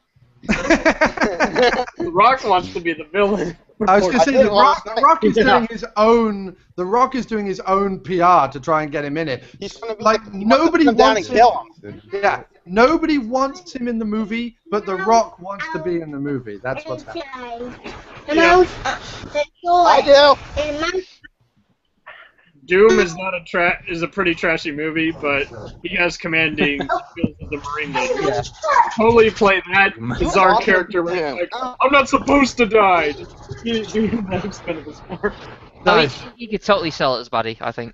The Rock wants to be the villain. I was going to say didn't the want- Rock is doing his own. The Rock is doing his own PR to try and get him in it. He's gonna be Like he wants to nobody come down wants and him. kill him. Yeah, nobody wants him in the movie, but The Rock wants to be in the movie. That's what's happening. Yeah. I do. Doom is not is a pretty trashy movie, but he has commanding skills as a Marine leader. Totally play that bizarre character where he's like, I'm not supposed to die. You that Expendables 4. Nice. You could totally sell it as baddie, I think.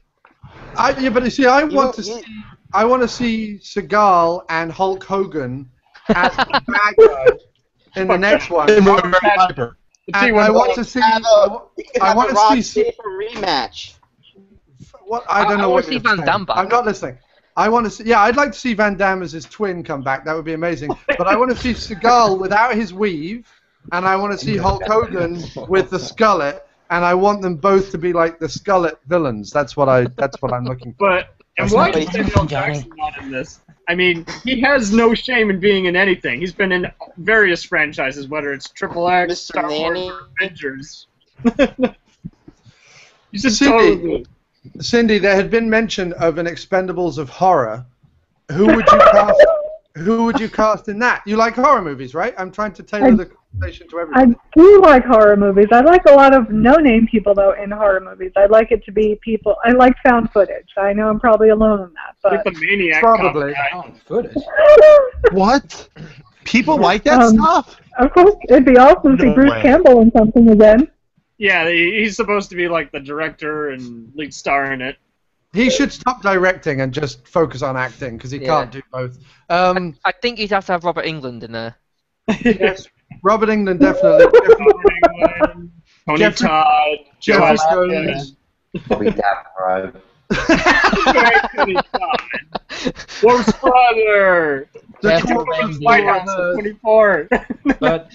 Yeah, but you see, I want to see Seagal and Hulk Hogan as the bad guys in the next one. And Roddy Piper. And I want to see. I want to see a rematch. What I don't know I what want to see Van Damme back. I'm not listening. I want to see. Yeah, I'd like to see Van Damme as his twin come back. That would be amazing. But I want to see Seagal without his weave, and I want to see Hulk Hogan with the skullet, and I want them both to be like the skullet villains. That's what I'm looking for. But and why is Samuel Jackson not in this? I mean, he has no shame in being in anything. He's been in various franchises, whether it's Triple X, Mr. Star Nanny. Wars, or Avengers. He's just totally. Cindy, there had been mention of an Expendables of horror. Who would you cast? Who would you cast in that? You like horror movies, right? I'm trying to tailor the conversation to everybody. I do like horror movies. I like a lot of no-name people, though, in horror movies. I like it to be people. I like found footage. I know I'm probably alone in that, but Like the Maniac probably. Found footage. What? People like that stuff? Of course, it'd be awesome to see No Bruce way. Campbell in something again. Yeah, he's supposed to be like the director and lead star in it. He should stop directing and just focus on acting because he can't do both. I think you'd have to have Robert England in there. Yes, Robert England definitely. Robert England, Tony Jeffrey- Todd, Jeffrey Joe Jones. Bobby Davro. Tony Todd. Wolf's brother. The Jeffrey Torch Ramsey. White House Brothers. 24. But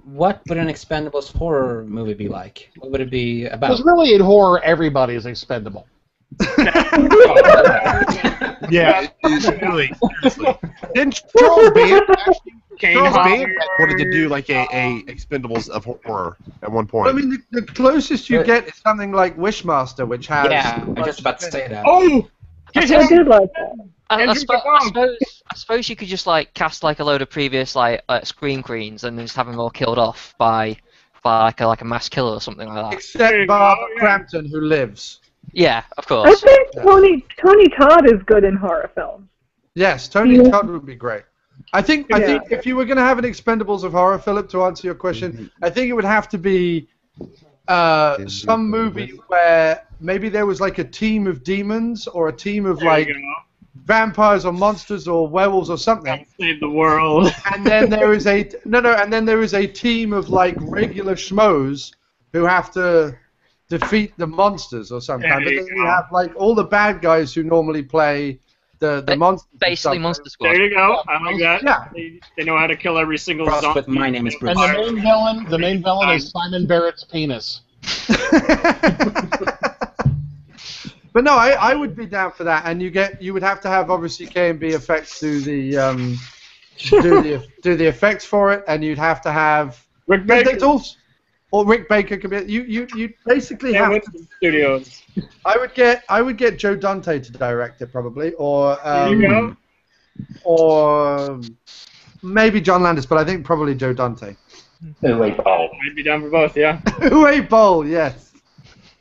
what would an Expendables horror movie be like? What would it be about? Because really in horror, everybody is expendable. Yeah, it's really, seriously. Didn't Charles Band actually? Kane Charles Band Hodder. wanted to do like a Expendables of horror at one point. I mean, the closest you get is something like Wishmaster, which has. Yeah, I was just about to say that. Oh! I did like that. Andrew I suppose you could just like cast like a load of previous like screen queens and then just have them all killed off by like a mass killer or something like that. Except Barbara Crampton, who lives. Yeah, of I course. think Tony Todd is good in horror films. Yes, Tony Yeah. Todd would be great. I think if you were going to have an Expendables of horror, Philip, to answer your question, I think it would have to be some movie where maybe there was like a team of demons or a team of like vampires or monsters or werewolves or something. Save the world. And then there is a and then there is a team of like regular schmoes who have to defeat the monsters or something. But then you have like all the bad guys who normally play the monsters. and Basically, stuff. Monster Squad. There you go. I like that. Yeah. They know how to kill every single Crossed zombie. with My Name is Bruce. And the main villain is Simon Barrett's penis. But no, I would be down for that, and you would have to have obviously K&B Effects do the do the effects for it, and you'd have to have Rick Baker. Or Rick Baker could be. You basically Yeah, have. Winston Studios. I would get Joe Dante to direct it probably, or There you go. or maybe John Landis, but I think probably Joe Dante. Uwe Boll. I'd be down for both, yeah. Uwe Boll, yes.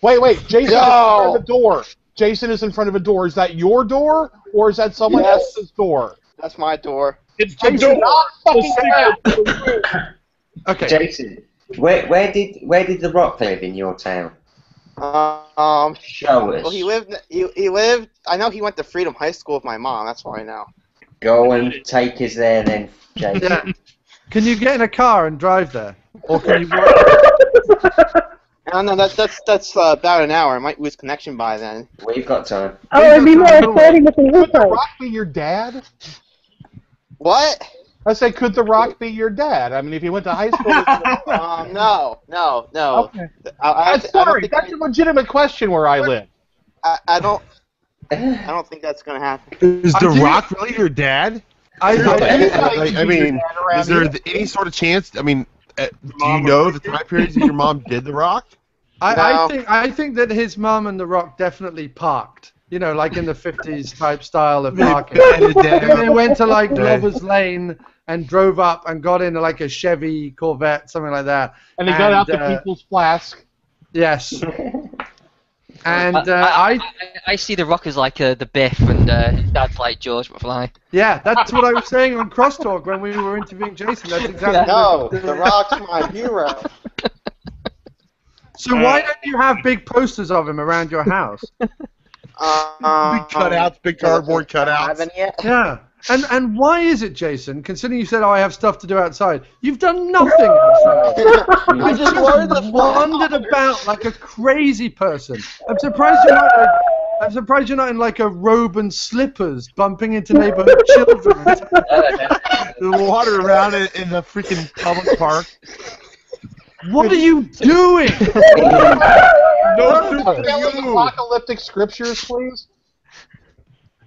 Wait, Jason is in front of a door. Jason is in front of a door. Is that your door, or is that someone else's door? That's my door. It's the Jason, door. Okay. Jason, where did The Rock live in your town? Show us. Well, he lived. I know he went to Freedom High School with my mom. That's all I know. Go and take us there then, Jason. Yeah. Can you get in a car and drive there, or can you walk? I don't know. That's about an hour. I might lose connection by then. We've got time. Oh, it'd be more exciting if he was Could The right. Rock be your dad? What? I say, could The Rock be your dad? I mean, if he went to high school. No. Okay. I I'm sorry, don't that's a legitimate question where I live. I don't think that's gonna happen. Is The Rock really your dad? I mean, is there any sort of chance? I mean, do you know the time periods that your mom did The Rock? I think that his mom and The Rock definitely parked. You know, like in the 50s type style of parking. And they went to like Lover's Lane and drove up and got into like a Chevy Corvette, something like that. And he got out the People's Flask. Yes. And I see The Rock as like the Biff, and his dad's like George McFly. yeah, that's what I was saying on Crosstalk when we were interviewing Jason. That's exactly No, The Rock's my hero. So why don't you have big posters of him around your house? Big cutouts, big cardboard I don't cutouts. have any yet. Yeah. And why is it, Jason, considering you said, oh, I have stuff to do outside, you've done nothing outside. I just learned the wandered about like a crazy person. I'm surprised you're not in like a robe and slippers bumping into neighborhood children. The water around it in the freaking public park. What are you doing? No, apocalyptic scriptures, please.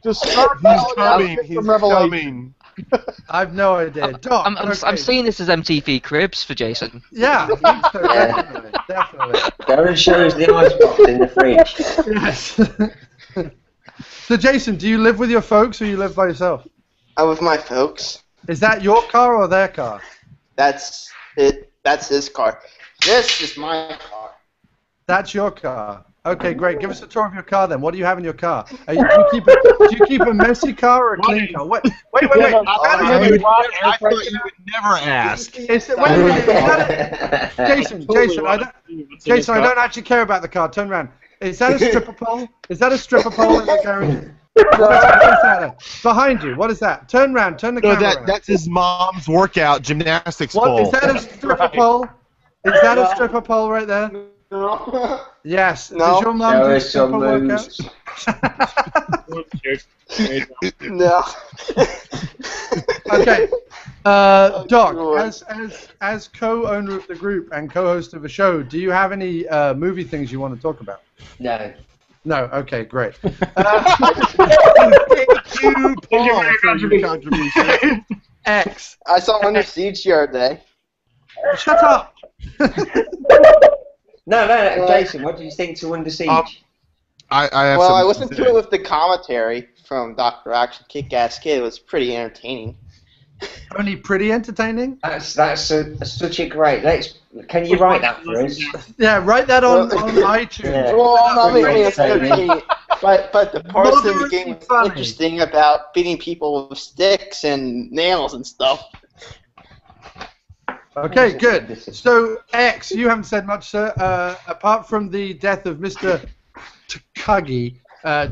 Just start He's coming. I've no idea. Doc, I'm seeing this as MTV Cribs for Jason. Yeah, definitely. Darren shows the icebox in the fridge. Yes. So, Jason, do you live with your folks or you live by yourself? I'm with my folks. Is that your car or their car? That's it. That's his car. This is my car. That's your car. Okay, great. Give us a tour of your car then. What do you have in your car? Do you keep a messy car or a clean car? Wait. I thought you would never ask. Jason, I don't actually care about the car. Turn around. Is that a stripper pole? Is that a stripper pole in the garage? Behind you. What is that? Turn around. Turn the camera around. That's his mom's workout gymnastics pole. Is that a stripper pole? Is that a stripper pole right there? No. Yes. No. Does your mom do stripper workouts? No. Okay. Doc, as co-owner of the group and co-host of the show, do you have any movie things you want to talk about? No. No. Okay, great. Thank you, Paul, for your contribution. X. I saw Under Siege the other day. Shut up. No, Jason, what do you think to Under Siege? I listened to it with the commentary from Dr.Action, Kick-Ass Kid. It was pretty entertaining. Only pretty entertaining? That's such a great. Can you write that for us? Yeah, write that on iTunes. Yeah. Well, I mean, it's entertaining. But the parts of the game was interesting about beating people with sticks and nails and stuff. Okay, good. So, X, you haven't said much, sir. Apart from the death of Mr. Takagi,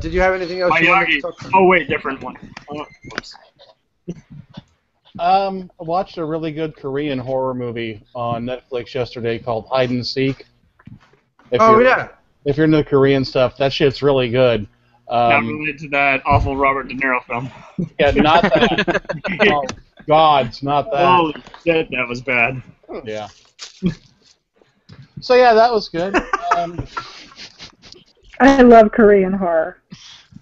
did you have anything else you wanted to talk about? Oh, wait, different one. Whoops. I watched a really good Korean horror movie on Netflix yesterday called Hide and Seek. If you're into the Korean stuff, that shit's really good. Not related to that awful Robert De Niro film. Yeah, not that. Oh, God, it's not that. Holy shit, that was bad. Yeah. So yeah, that was good. I love Korean horror.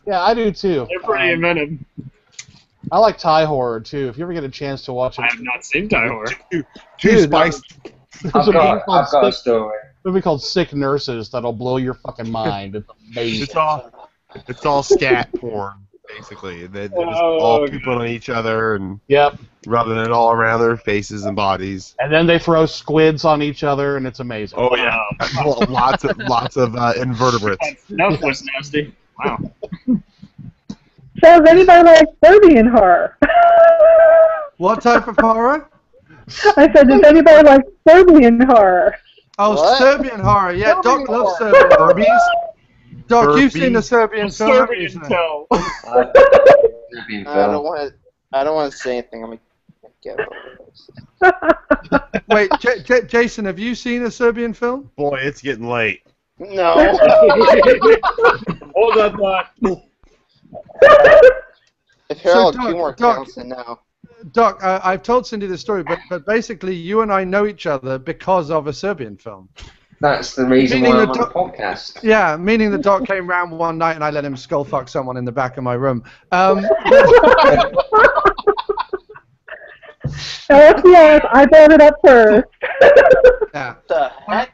Yeah, I do too. They're pretty inventive. I like Thai horror too. If you ever get a chance to watch it, I have not seen Thai horror. Too spicy. There's I've got a story. A movie called Sick Nurses that'll blow your fucking mind. It's amazing. It's all scat porn, basically. They just all pooping on each other and rubbing it all around their faces and bodies. And then they throw squids on each other, and it's amazing. Oh yeah, lots of invertebrates. That was nasty. Wow. So does anybody like Serbian horror? What type of horror? I said, does anybody like Serbian horror? Oh, What? Serbian horror. Yeah, Doc loves Serbian horror. Doc, you've seen the Serbian film. Serbian film. I don't want to say anything. I'm gonna get over this. Wait, Jason, have you seen a Serbian film? Boy, it's getting late. No. Hold that thought. If Harold Doc, Kumar counts, then no. Doc, I've told Cindy the story, but basically you and I know each other because of a Serbian film. That's the reason why I'm on the podcast. Yeah, meaning the Doc came round one night and I let him skullfuck someone in the back of my room. Yes, I brought it up first. Yeah. The heck?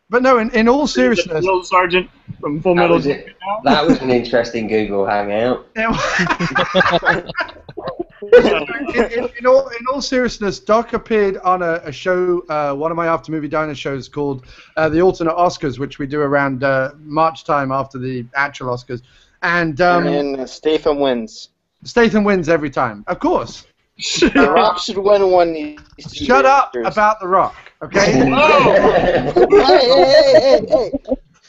But no, in all seriousness... Little Sergeant from Full That Metal was it. That was an interesting Google Hangout. In all seriousness, Doc appeared on a show, one of my after movie diner shows called the Alternate Oscars, which we do around March time after the actual Oscars. And Statham wins. Statham wins every time, of course. The Rock should win one. Shut up about The Rock, okay? Hey.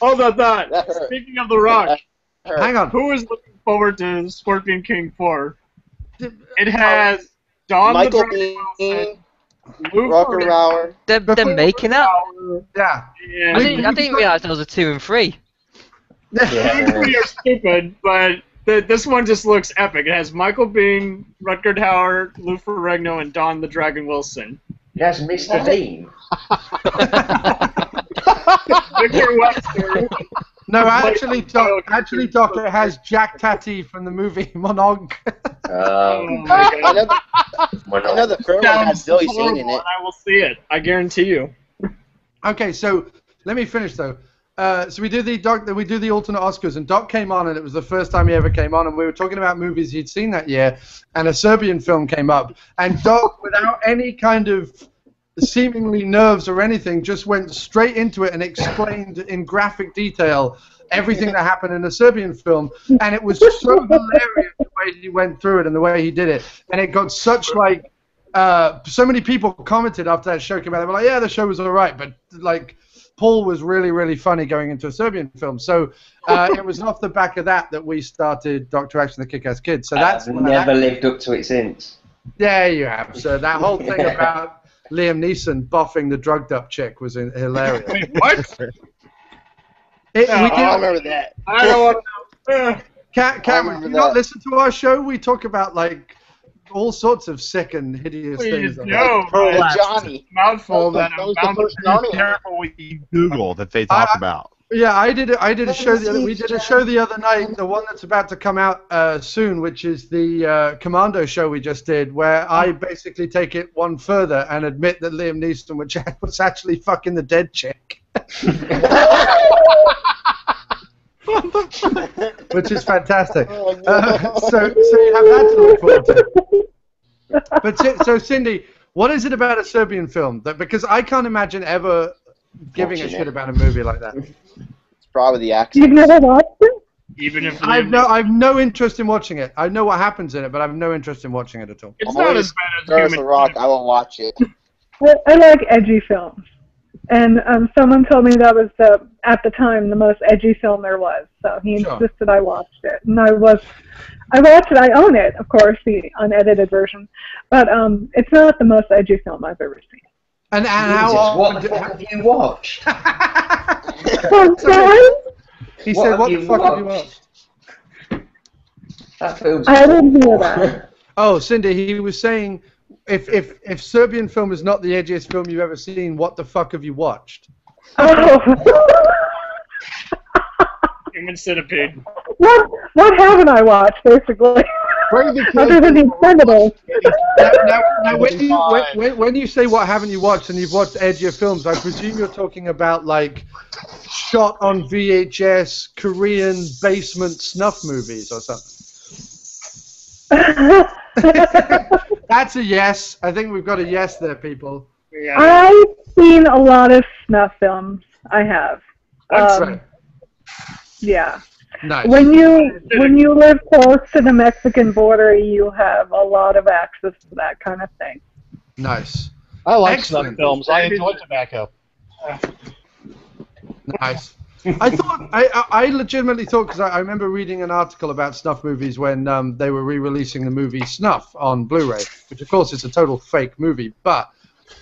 Hold on that. Speaking of The Rock, Hang on. who is looking forward to Scorpion King 4? It has Don Michael the Dragon Biehn, Wilson, Lou Rucker Ferrigno. Rauer. They're making that. Yeah. And I didn't realize there was a 2 and 3. the three are stupid, but this one just looks epic. It has Michael Biehn, Rutger Hauer, Lou Ferrigno, and Don the Dragon Wilson. It has Mr. Bean. Victor Webster. No, actually, Doc, it has Jack Tatty from the movie Monog. Oh my God. I know the first one has Billy Zane in it. I will see it. I guarantee you. Okay, so let me finish though. So we do the alternate Oscars, and Doc came on, and it was the first time he ever came on, and we were talking about movies he'd seen that year, and a Serbian film came up, and Doc, without any kind of seemingly nerves or anything, just went straight into it and explained in graphic detail everything that happened in a Serbian film, and it was so hilarious the way he went through it and the way he did it, and it got such like so many people commented after that show came out. They were like, yeah, the show was all right, but like Paul was really, really funny going into a Serbian film. So it was off the back of that we started Dr. Action, the Kick-Ass Kid. So that's never lived up to it since. Yeah, you have. So that whole thing about Liam Neeson buffing the drugged up chick was hilarious. Wait, what? I remember that. I don't want to know. Cameron, do you not listen to our show? We talk about like all sorts of sick and hideous Please, things. no, Johnny. Mouthful that That was I'm the bound first to Narnia. Be careful what you Google that they talk about. Yeah, I did a show. We did a show the other night, the one that's about to come out soon, which is the Commando show we just did, where I basically take it one further and admit that Liam Neeson was actually fucking the dead chick. Which is fantastic. So you have that to look forward to. But so Cindy, what is it about a Serbian film that, because I can't imagine ever giving a shit about a movie like that? It's probably the accent. You've never watched it? Even if I've no interest in watching it. I know what happens in it, but I have no interest in watching it at all. it's not as bad as Stars Human the Rock. I will watch it. I like edgy films. And someone told me that was, at the time, the most edgy film there was. So he insisted I watched it. And I watched it. I own it, of course, the unedited version. But it's not the most edgy film I've ever seen. And Jesus, how what the fuck have you watched? I'm sorry? He said, "What the fuck have you watched?" That film's I didn't hear that. Oh, Cindy, he was saying, if Serbian film is not the edgiest film you've ever seen, what the fuck have you watched? Oh. Human Centipede. What haven't I watched, basically? Other than The Expendables. Now, when you say what haven't you watched and you've watched edgier films, I presume you're talking about like shot on VHS Korean basement snuff movies or something. That's a yes. I think we've got a yes there, people. Yeah. I've seen a lot of snuff films. I have. Excellent. Yeah. Nice. When you live close to the Mexican border, you have a lot of access to that kind of thing. Nice. I like Excellent. snuff films. I enjoy tobacco. Nice. I legitimately thought, because I remember reading an article about snuff movies when they were re-releasing the movie Snuff on Blu-ray, which of course is a total fake movie. But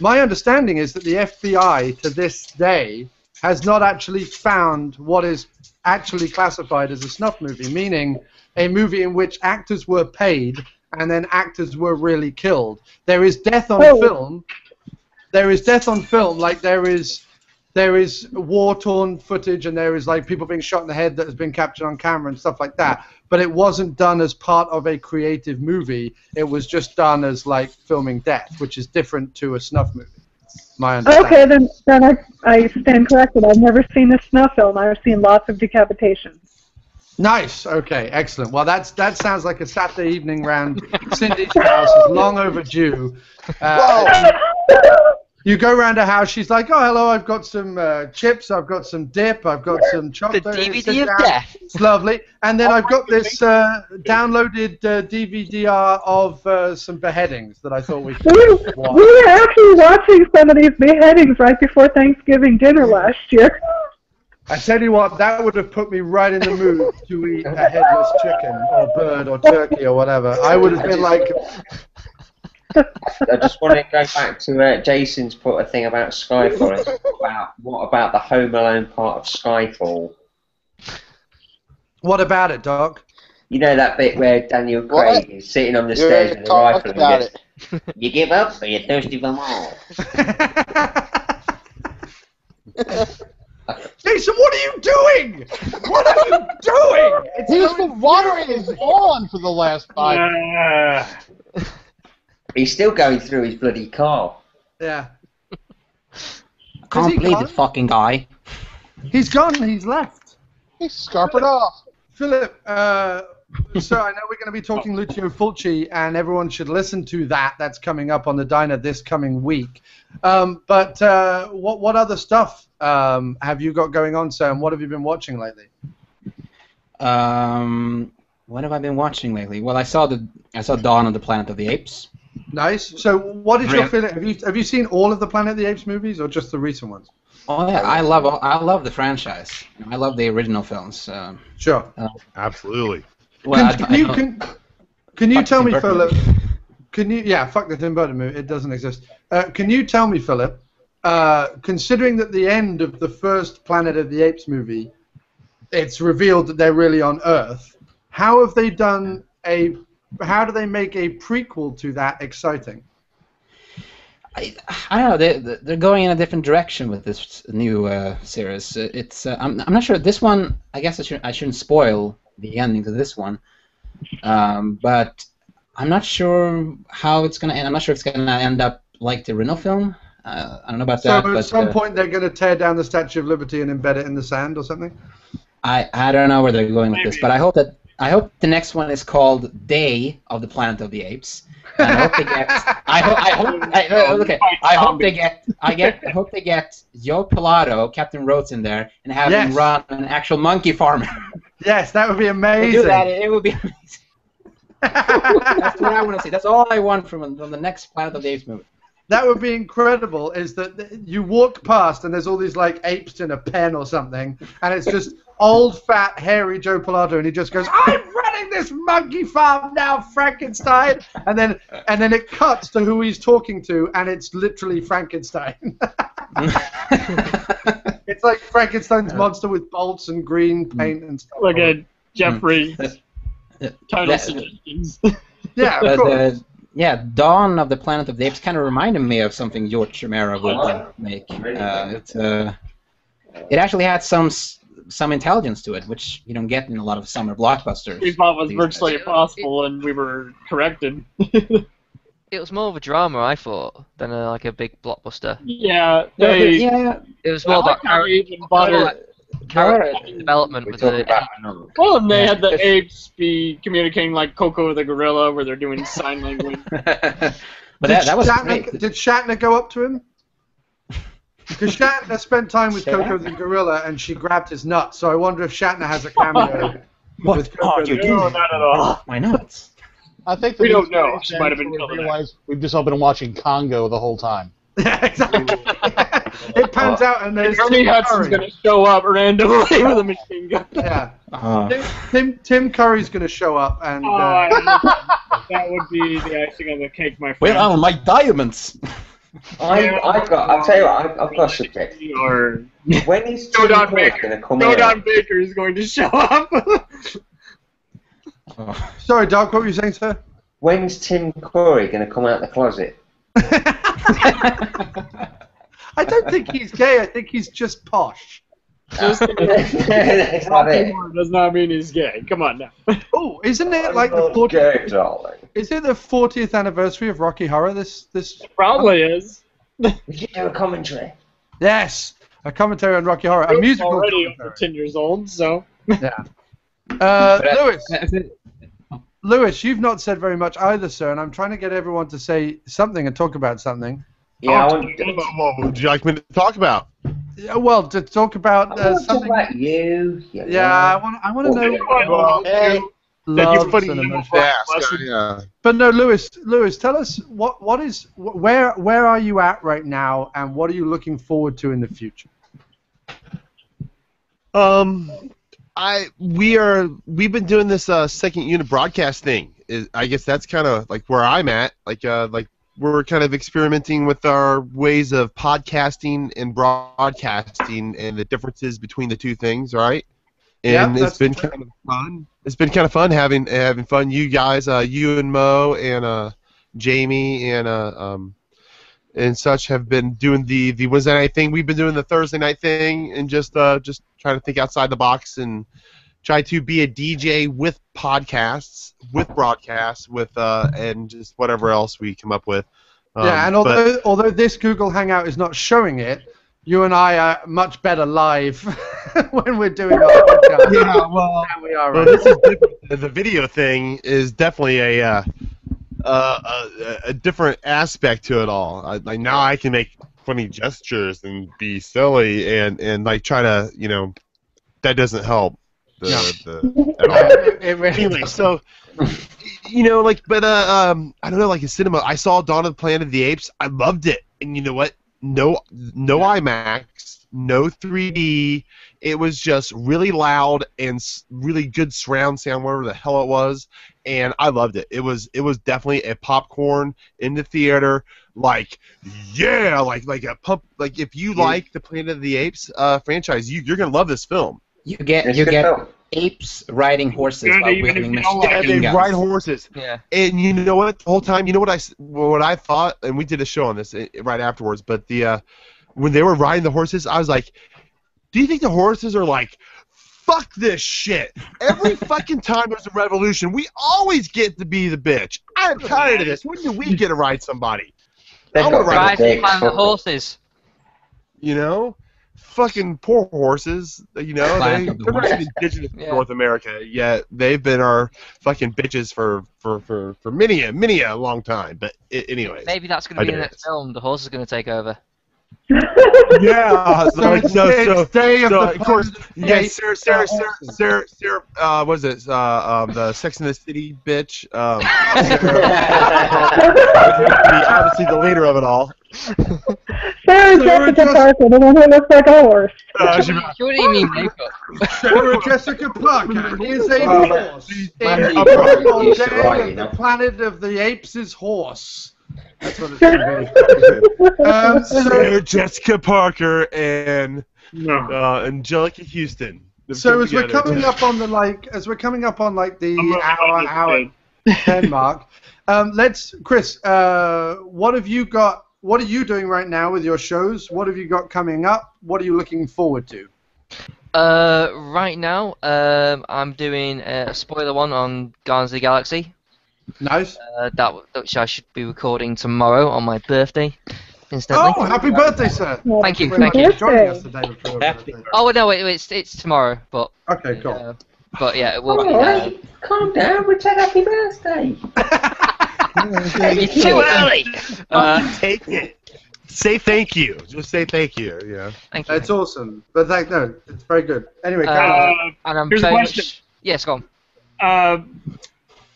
my understanding is that the FBI to this day has not actually found what is actually classified as a snuff movie, meaning a movie in which actors were paid and then actors were really killed. There is death on film. There is death on film, like there is war-torn footage, and there is like people being shot in the head that has been captured on camera and stuff like that. But it wasn't done as part of a creative movie. It was just done as like filming death, which is different to a snuff movie. My understanding. Okay, then I stand corrected. I've never seen a snuff film. I've seen lots of decapitations. Nice. Okay. Excellent. Well, that sounds like a Saturday evening round Cindy's house. Is long overdue. You go around her house. She's like, "Oh, hello. I've got some chips. I've got some dip. I've got some chocolate." The DVD of death. It's lovely. And then I've got this downloaded DVD of some beheadings that I thought we could watch. We were actually watching some of these beheadings right before Thanksgiving dinner last year. I tell you what, that would have put me right in the mood to eat a headless chicken or bird or turkey or whatever. I would have been like... I just want to go back to Jason's put a thing about Skyfall. What about the Home Alone part of Skyfall? What about it, Doc? You know that bit where Daniel Craig is sitting on the stairs with a rifle and goes, "You give up, or you're thirsty for more." Jason, what are you doing? What are you doing? He's been watering his lawn for the last 5 minutes. He's still going through his bloody car. Yeah. I can't believe the fucking guy. He's gone. He's left. He's scarpered off. Philip, so I know we're going to be talking Lucio Fulci, and everyone should listen to that. That's coming up on the Diner this coming week. But what other stuff have you got going on, sir, and what have you been watching lately? What have I been watching lately? Well, I saw Dawn of the Planet of the Apes. Nice. So what is your feeling? Have you seen all of the Planet of the Apes movies, or just the recent ones? Oh yeah, I love the franchise. I love the original films. Sure. Absolutely. Well, can you tell me, Philip? Fuck the Tim Burton movie. It doesn't exist. Can you tell me, Philip? Considering that the end of the first Planet of the Apes movie, it's revealed that they're really on Earth. How have they done How do they make a prequel to that exciting? I don't know. They're going in a different direction with this new series. I'm not sure. This one, I guess I shouldn't spoil the ending to this one. But I'm not sure how it's going to end. I'm not sure if it's going to end up like the original film. I don't know about that. So at some point they're going to tear down the Statue of Liberty and embed it in the sand or something? I don't know where they're going with this, but I hope the next one is called Day of the Planet of the Apes. And I hope they get. I hope they get Joe Pilato, Captain Rhodes, in there and have him run an actual monkey farm. Yes, that would be amazing. Do that, it would be amazing. That's what I want to see. That's all I want from the next Planet of the Apes movie. That would be incredible. Is that you walk past and there's all these like apes in a pen or something, and it's just old, fat, hairy Joe Pilato, and he just goes, "I'm running this monkey farm now, Frankenstein," and then it cuts to who he's talking to, and it's literally Frankenstein. It's like Frankenstein's monster with bolts and green paint and stuff. Look at Jeffrey's title suggestions. Yeah, of course. Dawn of the Planet of the Apes kind of reminded me of something George Romero would make. It actually had some intelligence to it, which you don't get in a lot of summer blockbusters. We thought was virtually impossible, and we were corrected. It was more of a drama, I thought, than a big blockbuster. Yeah, it was more about character development with the. Well, and they had the apes be communicating like Coco the gorilla, where they're doing sign language. But that was great. Did Shatner go up to him? Because Shatner spent time with Coco the gorilla, and she grabbed his nuts. So I wonder if Shatner has a cameo with Coco the gorilla. No, not at all. Why not? I think we don't know. She might have been realized we've just all been watching Congo the whole time. Yeah, exactly. It pans out, and there's Ernie Hudson's going to show up randomly with a machine gun. Yeah. Tim Curry's going to show up, and that would be the icing on the cake, my friend. Where are my diamonds? I'll tell you what, I've got a subject. When is Tim Curry going to come out? Don Baker is going to show up. Sorry, Doc, what were you saying, sir? When's Tim Curry going to come out of the closet? I don't think he's gay. I think he's just posh. Just does not mean he's gay. Come on now. Oh, isn't it like the 40th? Darling. Is it the 40th anniversary of Rocky Horror? This it probably is. We should do a commentary. Yes, a commentary on Rocky Horror, a musical. Already commentary. over 10 years old, so. Yeah. Lewis, you've not said very much either, sir, and I'm trying to get everyone to say something and talk about something. Yeah, what would you like me to talk about? Well, to talk about something. Talk about you. Yeah, I want to know. But no, Lewis, tell us where are you at right now, and what are you looking forward to in the future? We've been doing this second unit broadcast thing. I guess that's kind of like where I'm at. Like we're kind of experimenting with our ways of podcasting and broadcasting and the differences between the two things, right? And it's been kind of fun. It's been kind of fun having fun. You guys, you and Mo and Jamie and such have been doing the Wednesday night thing. We've been doing the Thursday night thing, and just trying to think outside the box and try to be a DJ with podcasts, with broadcasts, with and just whatever else we come up with. And although this Google Hangout is not showing it, you and I are much better live when we're doing our podcast. Yeah, well, we are. Well, this is different. The video thing is definitely a different aspect to it all. Like now, I can make funny gestures and be silly and like try to, that doesn't help. Anyway, so but I don't know, like in cinema, I saw Dawn of the Planet of the Apes. I loved it, and you know what? No IMAX, no 3D. It was just really loud and really good surround sound, whatever the hell it was, and I loved it. It was definitely a popcorn in the theater, like a pump. Like if you like the Planet of the Apes franchise, you're gonna love this film. You get apes riding horses while wielding they ride horses. Yeah. And you know what? The whole time, you know what I thought, and we did a show on this right afterwards. But when they were riding the horses, I was like, do you think the horses are like, fuck this shit? Every fucking time there's a revolution, we always get to be the bitch. I'm tired of this. When do we get to ride somebody? I want to ride the horses. Fucking poor horses, they're not even indigenous to North America yet. They've been our fucking bitches for many a long time. But anyways, maybe that's going to be the next film. The horse is going to take over. Yeah, of course, Sarah, was it the Sex and the City bitch? Obviously the leader of it all. Sarah Jessica Parker, the one who looks like a horse. What do you mean makeup? Sarah Jessica Parker is a horse. The Planet of the Apes is horse. That's what it's going to be. Sarah Jessica Parker and Angelica Houston. So as we're coming up on the hour 10 mark, Chris, what have you got? What are you doing right now with your shows? What have you got coming up? What are you looking forward to? Right now, I'm doing a spoiler one on Guardians of the Galaxy. Nice. Which I should be recording tomorrow on my birthday. Instantly. Oh, happy birthday, sir! Thank you. Joining us today for your birthday. Oh no, it's tomorrow, but. Okay, cool. But yeah, it will. Calm down. We said happy birthday. It's too early. Take it. Say thank you. Just say thank you. Yeah. Thank you. It's awesome, but it's very good. Anyway, and I'm here's a question. Yes, go on.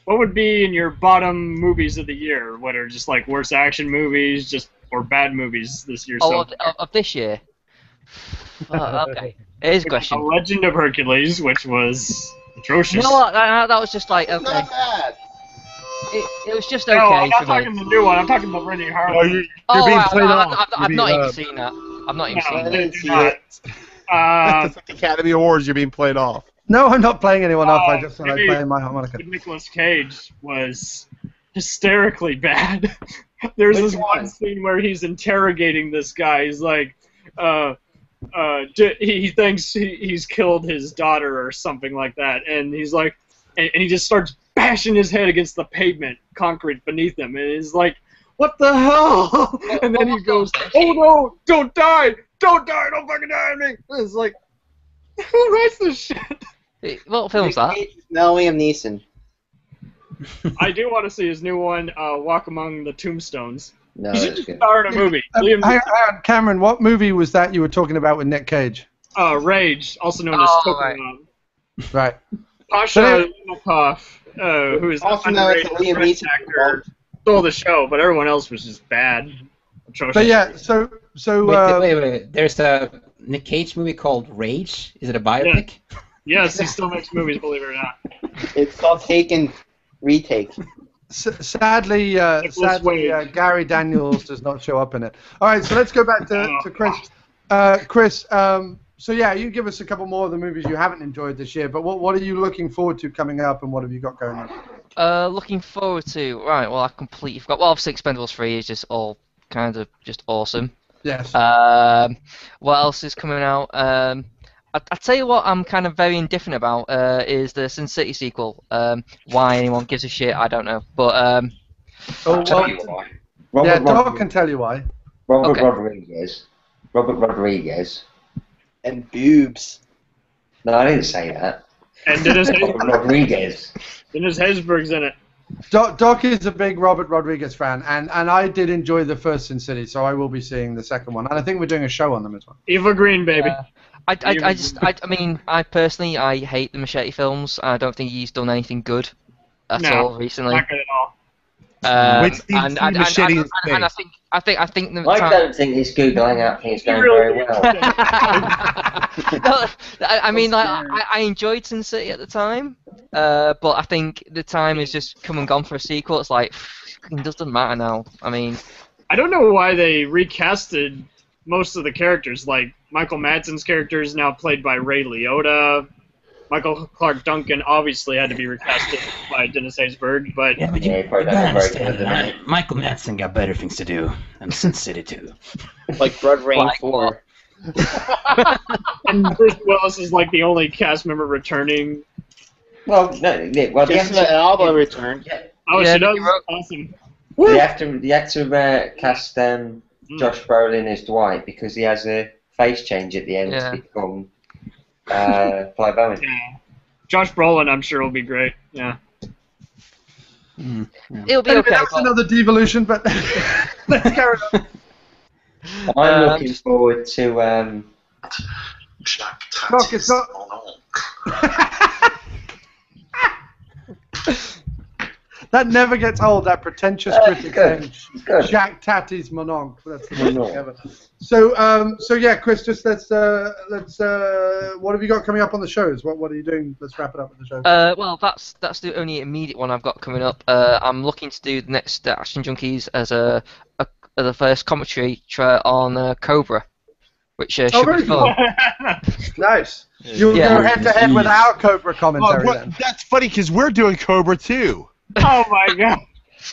What would be in your bottom movies of the year? What are just like worst action movies, or bad movies this year? Of this year. Okay. Here's a question. A Legend of Hercules, which was atrocious. You know what? That was just like okay. Not bad. It was just okay. No, I'm not for talking me. the new one. I'm talking about Rennie Harlan. Oh, you're being played off. I've not even seen that. I've not even seen that. See it. That's like the Academy Awards. You're being played off. No, I'm not playing anyone off. I just want to play my harmonica. Nicolas Cage was hysterically bad. There's this one scene where he's interrogating this guy. He's like, he thinks he's killed his daughter or something like that, and he's like, and he just starts bashing his head against the pavement, concrete beneath him, and he's like, what the hell? And then he goes, oh no, don't die, don't fucking die on me. And it's like, who writes this shit? What film's that? No, Liam Neeson. I do want to see his new one, Walk Among the Tombstones. No, he should just star in a movie. Cameron, what movie was that you were talking about with Nick Cage? Rage, also known as Pokemon. Right. Pasha Lukov, who is also known as the Liam Neeson actor, stole the show, but everyone else was just bad. Atrocious. But yeah, so wait. There's Nick Cage movie called Rage? Is it a biopic? Yes, he still makes movies, believe it or not. It's called Taken Retake. Sadly, Gary Daniels does not show up in it. All right, so let's go back to Chris. Chris, so yeah, you give us a couple more of the movies you haven't enjoyed this year, but what are you looking forward to coming up, and what have you got going on? Looking forward to, right, well, I completely forgot. Well, obviously Expendables 3 is just all kind of just awesome. Yes. What else is coming out? I tell you what I'm kind of very indifferent about is the Sin City sequel. Why anyone gives a shit, I don't know. But I'll tell you why. Doc can tell you why. Robert Rodriguez. And boobs. No, I didn't say that. And Dennis Rodriguez. Dennis Haysberg's in it. Doc is a big Robert Rodriguez fan, and I did enjoy the first Sin City, so I will be seeing the second one, and I think we're doing a show on them as well. Eva Green, baby. I mean, I personally, I hate the Machete films. I don't think he's done anything good at all recently. Not good at all. And I think the I don't think this Google Hangout thing is going very well. No, I mean, like, I enjoyed Sin City at the time, but I think the time has just come and gone for a sequel. It's like, it doesn't matter now. I mean, I don't know why they recasted most of the characters. Like, Michael Madsen's character is now played by Ray Liotta. Michael Clark Duncan obviously had to be recasted by Dennis Haysbert, but Michael Madsen got better things to do than Sin City 2. Like Blood Rain 4. And Bruce Willis is like the only cast member returning. Well, no, Jessica Alba returned. Yeah. Oh, she does? Awesome. They have to cast Josh Brolin as Dwight because he has a face change at the end to become Clive Owen. Yeah. Josh Brolin, I'm sure, will be great. Yeah. It'll be okay. That's another devolution, but let's carry on. I'm looking forward to. Doc, it's not. That never gets old. That pretentious critic saying Jacques Tati's Mononcle. That's the best thing ever. So yeah, Chris, just let's what have you got coming up on the shows? What are you doing? Let's wrap it up with the shows. Well, that's the only immediate one I've got coming up. I'm looking to do the next Action Junkies as the first commentary on Cobra, which should be fun. Nice. You'll go head to head with our Cobra commentary then. That's funny because we're doing Cobra too. Oh my god.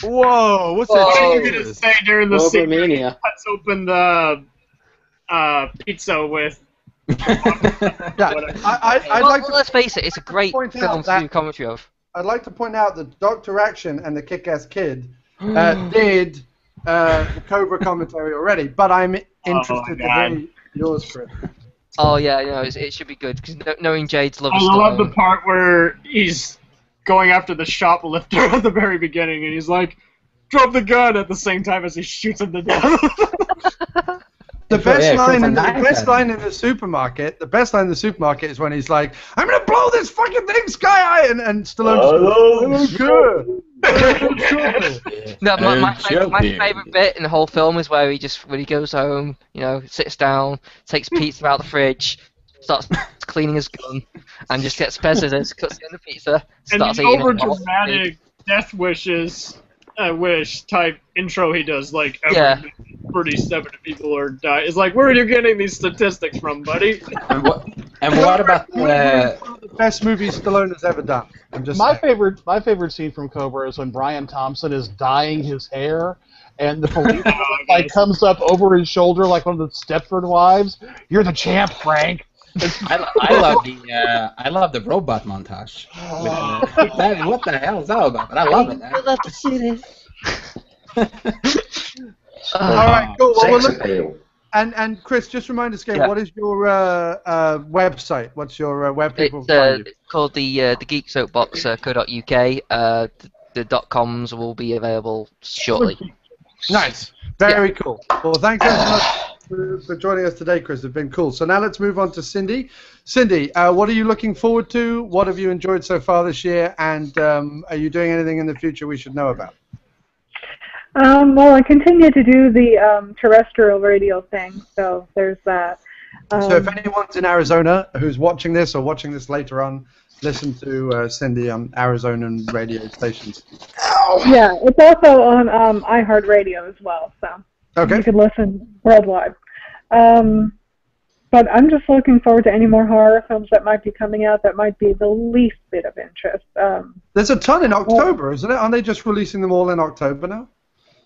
Whoa, what's What that? are you going to say during the scene where he Mania. cuts open the pizza with... I'd like to let's face it, it's a great film to do commentary of. I'd like to point out that Dr. Action and the Kick-Ass Kid did the Cobra commentary already, but I'm interested to hear yours, Chris. Oh yeah, it should be good because knowing Jade's love. I love the part where he's going after the shoplifter at the very beginning, and he's like, "Drop the gun!" at the same time as he shoots him to death. The best line in the supermarket. The best line in the supermarket is when he's like, "I'm gonna blow this fucking thing sky high," and Stallone's No, my favorite bit in the whole film is where when he goes home, sits down, takes pizza out of the fridge, starts cleaning his gun, and just gets scissors, cuts in the pizza, starts and eating the over-dramatic death wish type intro he does, like every 37 people are dying. It's like, where are you getting these statistics from, buddy? And what about the best movie Stallone has ever done? My favorite scene from Cobra is when Brian Thompson is dyeing his hair, and the police comes up over his shoulder like one of the Stepford wives. You're the champ, Frank. I love the robot montage. What the hell is that about? But I love it. I love to see this. All right, cool. Well, and Chris, just remind us again, what is your website? What's your web people find you? It's called the geeksoapbox.co.uk. The .coms will be available shortly. Nice. Very cool. Well, thanks so much for joining us today, Chris. It's been cool. So now let's move on to Cindy. Cindy, what are you looking forward to? What have you enjoyed so far this year? And are you doing anything in the future we should know about? Well, I continue to do the terrestrial radio thing, so there's that. So if anyone's in Arizona who's watching this or watching this later on, listen to Cindy on Arizona radio stations. Yeah, it's also on iHeartRadio as well, so you can listen worldwide. But I'm just looking forward to any more horror films that might be coming out that might be the least bit of interest. There's a ton in October, isn't it? Aren't they just releasing them all in October now?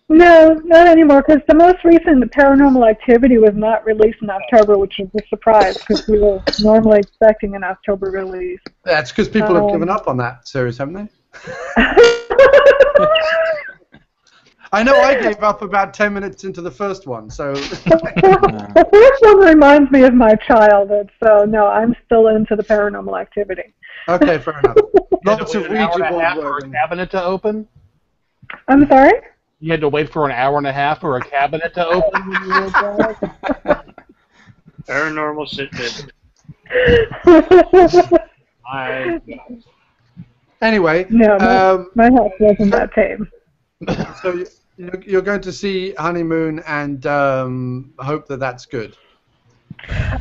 No, not anymore, because the most recent Paranormal Activity was not released in October, which was a surprise, because we were normally expecting an October release. That's because people have given up on that series, haven't they? I know I gave up about 10 minutes into the first one, so... The first one reminds me of my childhood, so no, I'm still into the Paranormal Activity. Okay, fair enough. Lots of Ouija board for a cabinet to open? I'm sorry? You had to wait for an hour and a half for a cabinet to open when you were there? Paranormal shit, Anyway, no, my house wasn't that tame. So you're going to see Honeymoon and hope that that's good.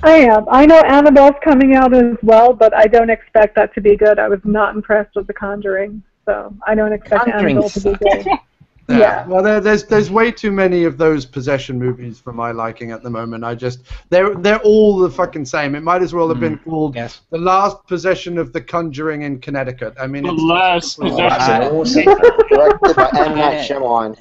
I am. I know Annabelle's coming out as well, but I don't expect that to be good. I was not impressed with The Conjuring, so I don't expect Annabelle to be good. Yeah. Well, there's way too many of those possession movies for my liking at the moment. They're all the fucking same. It might as well have been called The Last Possession of the Conjuring in Connecticut. I mean, The Last Possession. Directed by M. Night Shyamalan.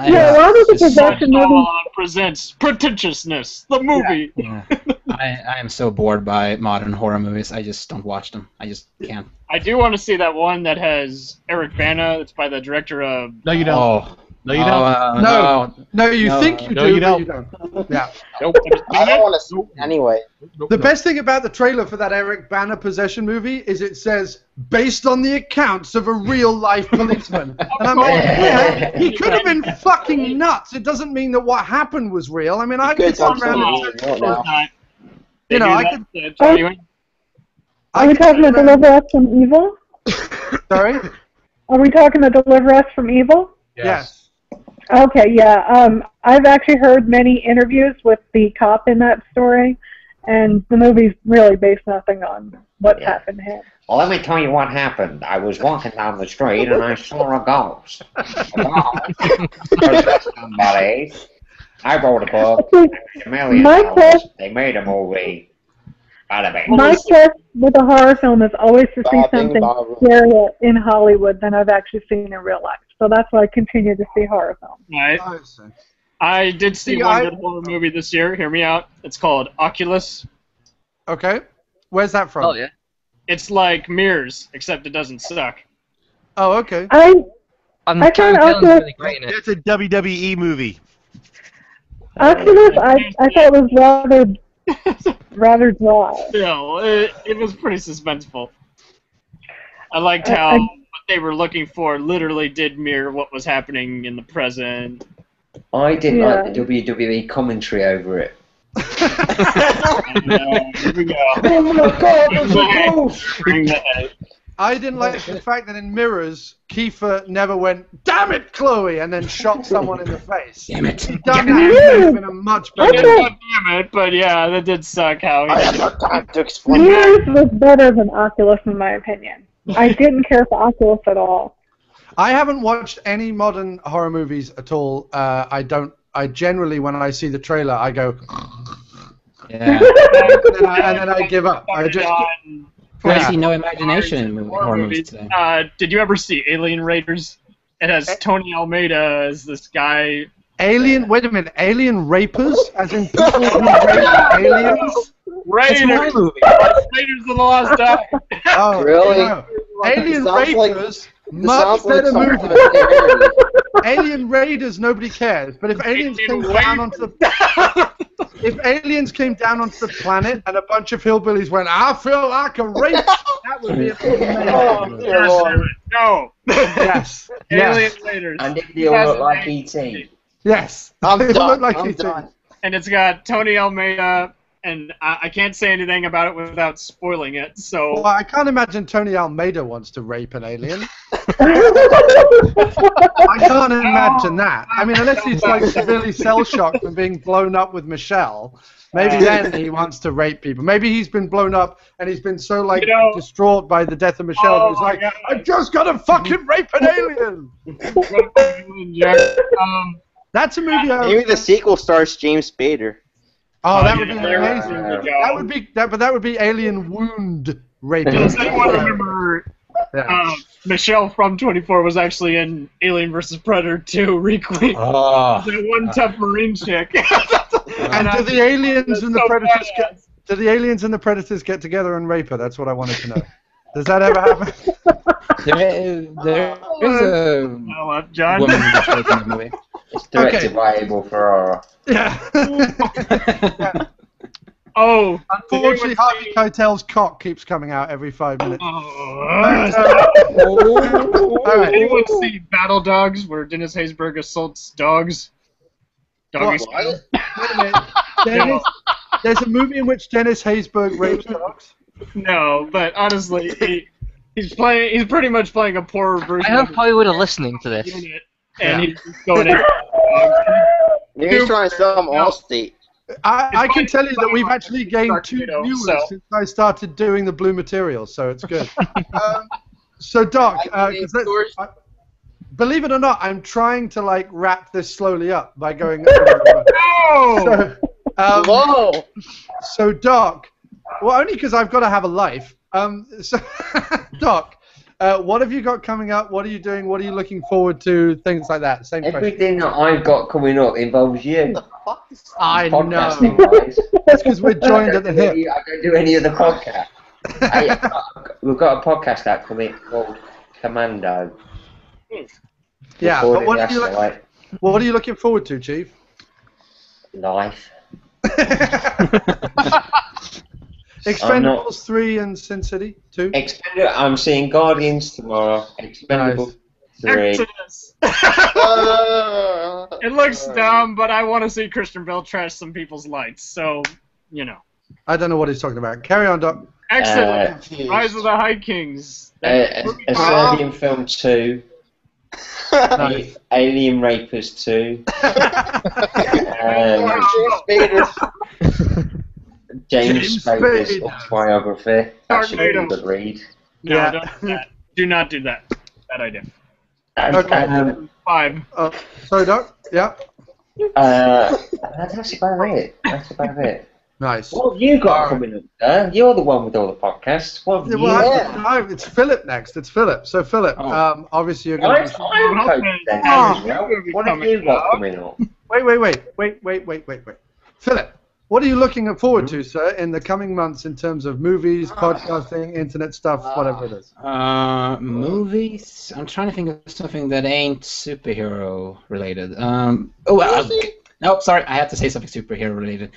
Yeah, a lot of the possession movies presents Pretentiousness, the movie. Yeah. I am so bored by modern horror movies. I just don't watch them. I just can't. I do want to see that one that has Eric Bana. It's by the director of. No, you don't. Oh. No, you don't. No, you think you do, you but don't. you don't. Yeah. Nope. I don't want to see it anyway. The best thing about the trailer for that Eric Bana possession movie is it says, based on the accounts of a real-life policeman. And I'm like, yeah, he could have been fucking nuts. It doesn't mean that what happened was real. I mean, I could turn around and you know, I could... Are we talking about Deliver Us from Evil? Sorry? Are we talking about Deliver Us from Evil? Yes. Okay, yeah. I've actually heard many interviews with the cop in that story, and the movie's really based nothing on what happened to him. Well, let me tell you what happened. I was walking down the street and I saw a ghost. Somebody. I wrote a book. $1 million. They made a movie. My quest with a horror film is always to see something scarier in Hollywood than I've actually seen in real life. So that's why I continue to see horror films. Right. I did see one good horror movie this year. Hear me out. It's called Oculus. Okay. Where's that from? Oh, yeah. It's like Mirrors, except it doesn't suck. Oh, okay. I found Oculus really great in it. It's a WWE movie. Oculus, I thought was rather dry. Still, it was pretty suspenseful. I liked how what they were looking for literally did mirror what was happening in the present. I didn't like the WWE commentary over it. Here we go. Oh my God, there's a ghost! I didn't like the fact that in Mirrors, Kiefer never went, damn it, Chloe, and then shot someone in the face. Damn it. He'd done that, it would have been a much better Damn it, but yeah, that did suck how he I have no time to explain. Mirrors was better than Oculus in my opinion. I didn't care for Oculus at all. I haven't watched any modern horror movies at all. I generally, when I see the trailer, I go, Yeah. and then I give up. I just... I see no imagination in horror movies today. Did you ever see Alien Raiders? It has Tony Almeida as this guy. Alien? Wait a minute. Alien rapers? As in people who rape aliens? Raiders! Raiders of the Lost Ark. Oh, Really? No. Alien Sounds like- Rapers, much better something movie. with Harry. Alien Raiders, nobody cares. But if aliens came down onto the planet and a bunch of hillbillies went, I feel like a rape, that would be amazing. No. Yes. Alien Raiders. And if they all look like E.T. Yes. I'm They done. look like I'm E.T. done. And it's got Tony Almeida, and I can't say anything about it without spoiling it, so... Well, I can't imagine Tony Almeida wants to rape an alien. I can't imagine that. I mean, unless he's like severely cell shocked from being blown up with Michelle, Maybe then he wants to rape people. Maybe he's been blown up and he's been so distraught by the death of Michelle that he's like, I just gotta fucking rape an alien. That's a movie. Maybe the sequel stars James Spader. Oh, that would be amazing. That would be Alien Wound Rape. Does anyone remember? Michelle from 24 was actually in Alien vs. Predator 2 Requiem. The one tough Marine chick. And do the aliens and the Predators get together and rape her? That's what I wanted to know. Does that ever happen? There is a woman who gets raped in the movie. It's directed by Abel Ferrara. Yeah. Oh, unfortunately, Harvey Keitel's cock keeps coming out every 5 minutes. Anyone see Battle Dogs, where Dennis Haysbert assaults dogs? Doggy style. Wait a minute. There's a movie in which Dennis Haysbert rapes dogs? No, but honestly, he's pretty much playing a poorer version. I hope Hollywood are listening to this. And he's going in. Maybe he's trying to sell them Allstate. I can tell you that we've actually gained 2 viewers since I started doing the blue materials, so it's good. So, Doc, believe it or not, I'm trying to wrap this slowly up by going. So, Doc, well, only because I've got to have a life. Doc, what have you got coming up? What are you doing? What are you looking forward to? Things like that. Same Everything that I've got coming up involves you. I know. Wise. That's because we're joined at the hip. I don't do any of the podcasts. We've got a podcast out coming called Commando. Yeah, but what are you looking forward to, Chief? Life. Expendables 3 and Sin City 2? I'm seeing Guardians tomorrow. Expendables 3. Exodus. It looks dumb, but I want to see Christian Bale trash some people's lights, so, I don't know what he's talking about. Carry on, Doc. Exodus. Rise of the High Kings. A Serbian film 2. Nice. Alien Rapers 2. James Spader's autobiography. That should be a good read. No, don't do that. Do not do that. Bad idea. Okay. 5. Sorry, Doc. Yeah. That's about it. Nice. What have you got coming up there? You're the one with all the podcasts. What have you got? No, it's Philip next. It's Philip. So, Philip, obviously you're going to... What have you got coming up? Wait. Philip, what are you looking forward to, sir, in the coming months in terms of movies, podcasting, internet stuff, whatever it is? Movies? I'm trying to think of something that ain't superhero related. Nope, sorry, I had to say something superhero related.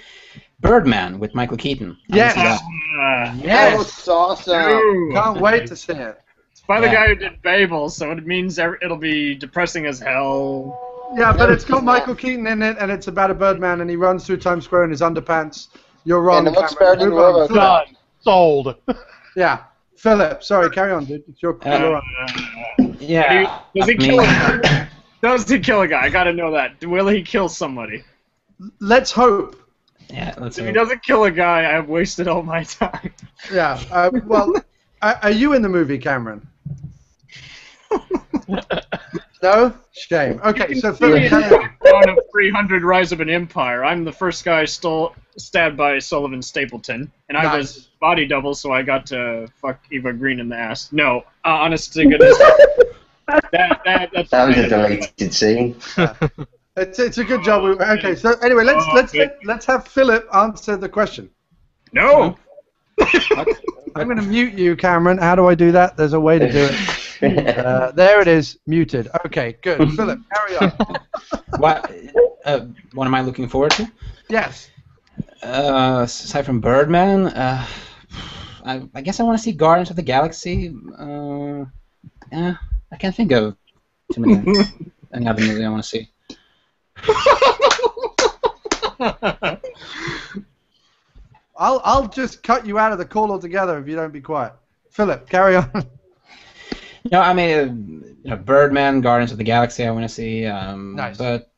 Birdman with Michael Keaton. Yes. That was awesome. Can't wait to see it. It's by the guy who did Babel, so it means it'll be depressing as hell. Yeah, but it's got Michael Keaton in it, and it's about a Birdman, and he runs through Times Square in his underpants. You're wrong. And it looks better than RoboCop. Done. Sold. Yeah. Philip, sorry, carry on, dude. It's your Yeah. Does he kill a guy? Does he kill a guy? I gotta know that. Will he kill somebody? Let's hope. Yeah, let's If he doesn't kill a guy, I've wasted all my time. Yeah. Well, are you in the movie, Cameron? No? Shame. Okay, so Philip, of 300 Rise of an Empire. I'm the first guy stabbed by Sullivan Stapleton, and I was body double, so I got to fuck Eva Green in the ass. No, honest to goodness. That was a deleted scene. It's a good job. Okay, so anyway, let's have Philip answer the question. No. I'm going to mute you, Cameron. How do I do that? There's a way to do it. There it is, muted. Okay, good. Philip, carry on. What am I looking forward to? Yes. Aside from Birdman, I guess I want to see Guardians of the Galaxy. I can't think of too many any other movie I want to see. I'll just cut you out of the call altogether if you don't be quiet. Philip, carry on. I mean, Birdman, Guardians of the Galaxy, I want to see. Nice. But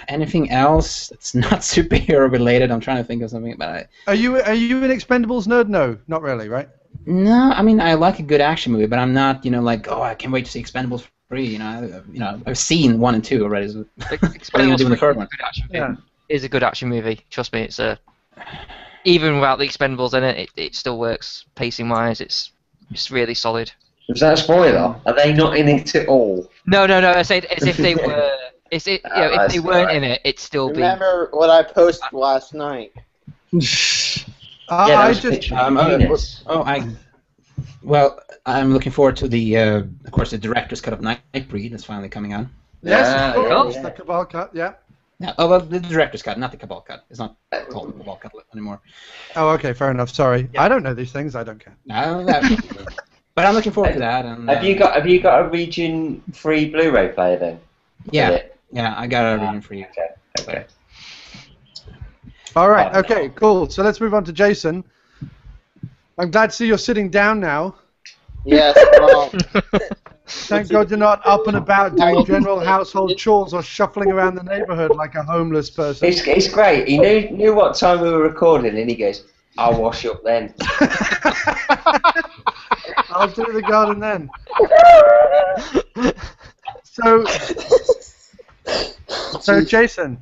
Anything else that's not superhero related? I'm trying to think of something. But Are you an Expendables nerd? No, not really, right? no, I mean I like a good action movie, but I'm not, like, oh, I can't wait to see Expendables 3. I've seen 1 and 2 already. So what are you gonna do in the third one? Is a good action movie. Trust me, it's even without the Expendables in it, it still works pacing wise. It's really solid. Was that a spoiler? Are they not in it at all? No. I said as if they were. If they weren't in it, it'd still be. Remember what I posted last night? Well, I'm looking forward to of course, the director's cut of Nightbreed that's finally coming on. Yes, of course, the Cabal cut, yeah. Yeah, well, the director's cut, not the Cabal cut. It's not called the Cabal cut anymore. Oh, okay, fair enough. Sorry, I don't know these things. I don't care. No, but I'm looking forward to that. And, have you got a region free Blu-ray player then? Yeah, I got a region free. Okay. All right. Okay. Cool. So let's move on to Jason. I'm glad to see you're sitting down now. Yes. Thank God you're not up and about doing general household chores or shuffling around the neighborhood like a homeless person. It's great. He knew what time we were recording, and he goes, "I'll wash up then." I'll do the garden then. So Jason,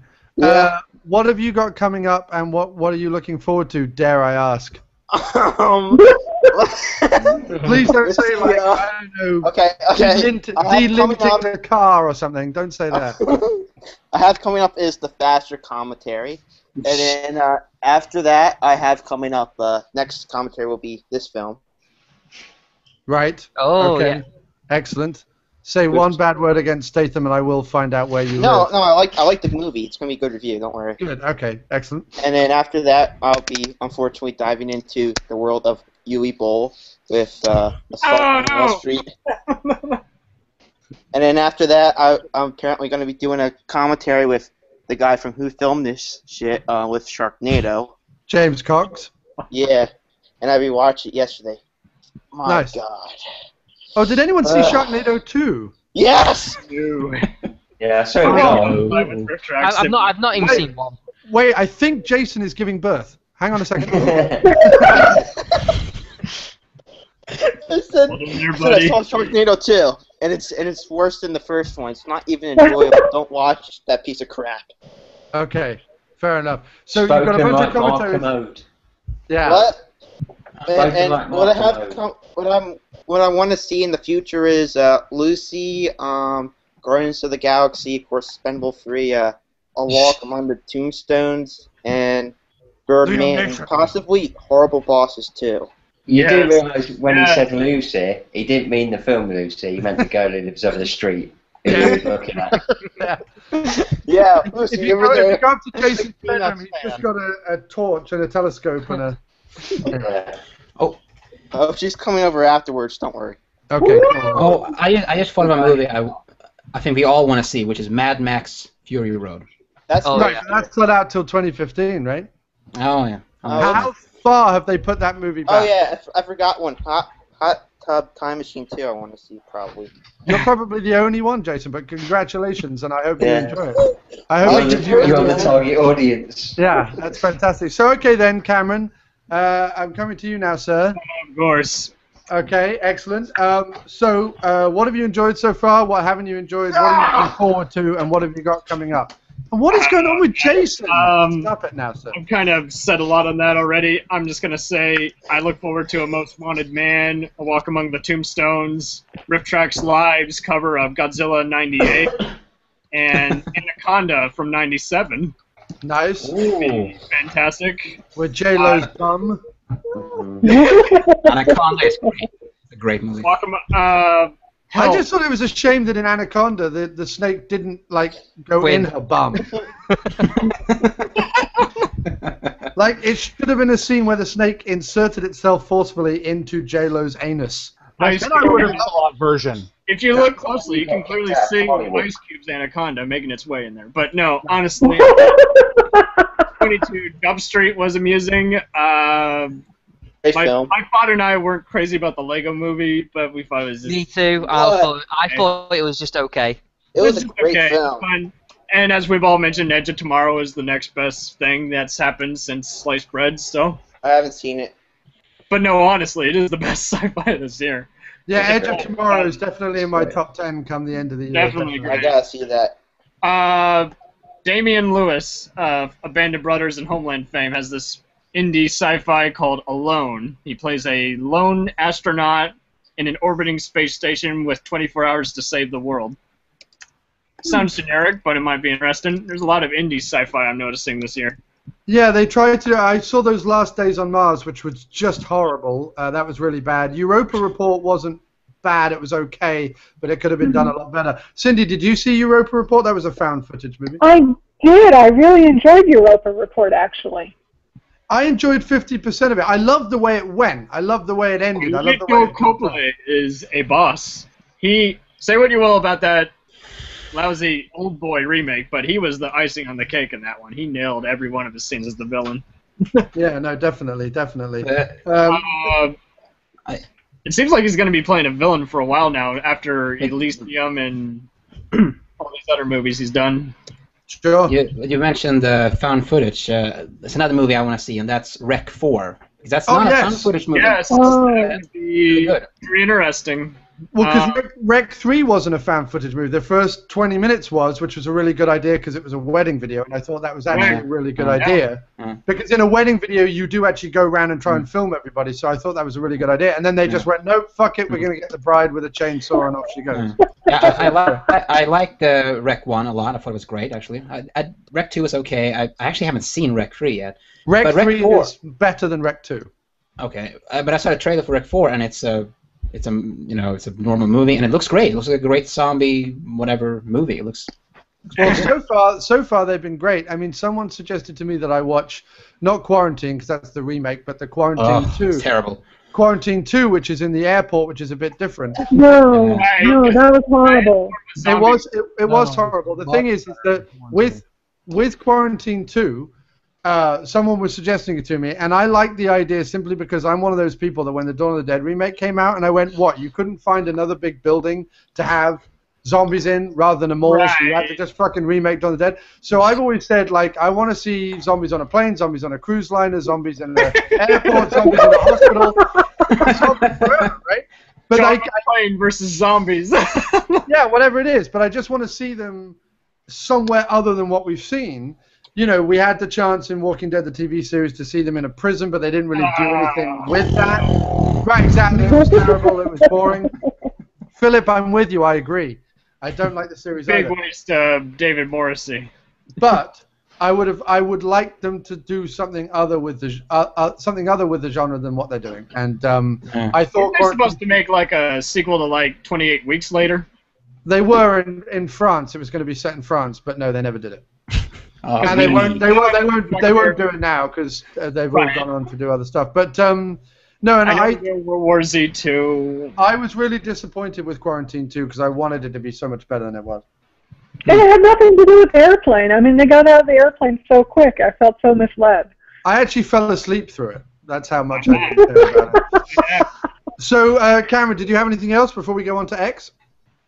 what have you got coming up, and what are you looking forward to? Dare I ask? Please don't say like I don't know. Okay. Delinting the car or something. Don't say that. I have coming up is the faster commentary, and then after that I have coming up. Next commentary will be this film. Right. Oh, okay. yeah. Excellent. Say one bad word against Statham, and I will find out where you live. No, I like the movie. It's gonna be a good review. Don't worry. Good. Okay. Excellent. And then after that, I'll be unfortunately diving into the world of Yui Bowl with Assault on Wall Street. And then after that, I'm apparently going to be doing a commentary with the guy from Who Filmed This Shit with Sharknado. James Cox. Yeah, and I rewatched it yesterday. My Nice. God. Oh, did anyone see Sharknado 2? Yes. Yeah, sorry. I've not even seen one. Wait, I think Jason is giving birth. Hang on a second. I said I saw Sharknado 2, and it's worse than the first one. It's not even enjoyable. Don't watch that piece of crap. Okay, fair enough. So you've got a bunch of commentaries. Yeah. What? And what I want to see in the future is Lucy, Guardians of the Galaxy, of course, Expendable 3, A Walk Among the Tombstones, and Birdman, and possibly Horrible Bosses too. You do realise when he said Lucy, he didn't mean the film Lucy. He meant the girl who lives over the street. Who he was looking at. Yeah, Lucy, if you go up to Jason's bedroom, he's just got a torch and a telescope and a... Oh, she's coming over afterwards. Don't worry. Okay. Cool. Oh, I just thought of a movie I think we all want to see, which is Mad Max Fury Road. That's that's put out till 2015, right? Oh yeah. How far have they put that movie back? Oh yeah, I forgot one. Hot Tub Time Machine 2. I want to see probably. You're probably the only one, Jason. But congratulations, and I hope you enjoy it. I hope it gives you. You're the target audience. Yeah, that's fantastic. So okay then, Cameron. I'm coming to you now, sir. Of course. Okay, excellent. So, what have you enjoyed so far? What haven't you enjoyed? What are you looking forward to? And what have you got coming up? And what is going on with Jason? Stop it now, sir. I've kind of said a lot on that already. I'm just going to say I look forward to A Most Wanted Man, A Walk Among the Tombstones, Riff Trax Live's cover of Godzilla 98, and Anaconda from 97. Nice. Ooh. Fantastic. With J-Lo's bum. Anaconda is great. It's a great movie. I just thought it was a shame that in Anaconda the snake didn't go in her bum. It should have been a scene where the snake inserted itself forcefully into J-Lo's anus. I would have a version. If you look closely, you can clearly see Ice Cube's Anaconda making its way in there. But no, honestly, 22 Dub Street was amusing. My father and I weren't crazy about the Lego Movie, but we thought it was just... Me too. I thought it was just okay. It was a great film. Fun. And as we've all mentioned, Edge of Tomorrow is the next best thing that's happened since sliced bread. So. I haven't seen it. But no, honestly, it is the best sci-fi this year. Yeah, Edge of Tomorrow is definitely in my top 10 come the end of the year. Definitely. I gotta see that. Damian Lewis of Band of Brothers and Homeland fame has this indie sci-fi called Alone. He plays a lone astronaut in an orbiting space station with 24 hours to save the world. Sounds generic, but it might be interesting. There's a lot of indie sci-fi I'm noticing this year. Yeah, they tried to. I saw those Last Days on Mars, which was just horrible. That was really bad. Europa Report wasn't bad. It was okay, but it could have been done a lot better. Cindy, did you see Europa Report? That was a found footage movie. I did. I really enjoyed Europa Report, actually. I enjoyed 50% of it. I loved the way it went. I loved the way it ended. I loved the way it Coppola is a boss. Say what you will about that lousy Old Boy remake, but he was the icing on the cake in that one. He nailed every one of his scenes as the villain. Yeah, no, definitely. It seems like he's going to be playing a villain for a while now after Elysium and all these other movies he's done. Sure. You mentioned found footage. There's another movie I want to see, and that's Rec 4. Because that's not a found footage movie. Yes, that would be very interesting. Well, because Rec 3 wasn't a found footage movie. The first 20 minutes was, which was a really good idea because it was a wedding video, and I thought that was actually a really good idea. Because in a wedding video, you do actually go around and try and film everybody, so I thought that was a really good idea. And then they just went, nope, fuck it, we're going to get the bride with a chainsaw, and off she goes. I liked Rec 1 a lot. I thought it was great, actually. Rec 2 was okay. I actually haven't seen Rec 3 yet. Rec 3 is better than Rec 2. Okay, but I saw a trailer for Rec 4, and it's a normal movie, and it looks great. It looks like a great zombie whatever movie. It looks. Well, so far they've been great. I mean, someone suggested to me that I watch not Quarantine because that's the remake, but the Quarantine 2. It's terrible. Quarantine 2, which is in the airport, which is a bit different. No, that was horrible. It was horrible. The thing is that with Quarantine 2. Someone was suggesting it to me, and I liked the idea simply because I'm one of those people that when the Dawn of the Dead remake came out, and I went, what, you couldn't find another big building to have zombies in rather than a mall, so you had to just fucking remake Dawn of the Dead. So I've always said, like, I want to see zombies on a plane, zombies on a cruise liner, zombies in the airport, zombies in the hospital. Zombies forever, right? But plane versus zombies. Yeah, whatever it is, but I just want to see them somewhere other than what we've seen. You know, we had the chance in Walking Dead, the TV series, to see them in a prison, but they didn't really do anything with that. Right, exactly. It was terrible. It was boring. Philip, I'm with you. I agree. I don't like the series Big either. waste of David Morrissey. But I would like them to do something other with the genre than what they're doing. And I thought they're supposed to make like a sequel to like 28 Weeks Later. They were in France. It was going to be set in France, but no, they never did it. And they won't do it now because they've all gone on to do other stuff. But no, and World War Z 2. I was really disappointed with Quarantine 2 because I wanted it to be so much better than it was. And it had nothing to do with the airplane. I mean, they got out of the airplane so quick. I felt so misled. I actually fell asleep through it. That's how much I didn't care about it. So, Cameron, did you have anything else before we go on to X?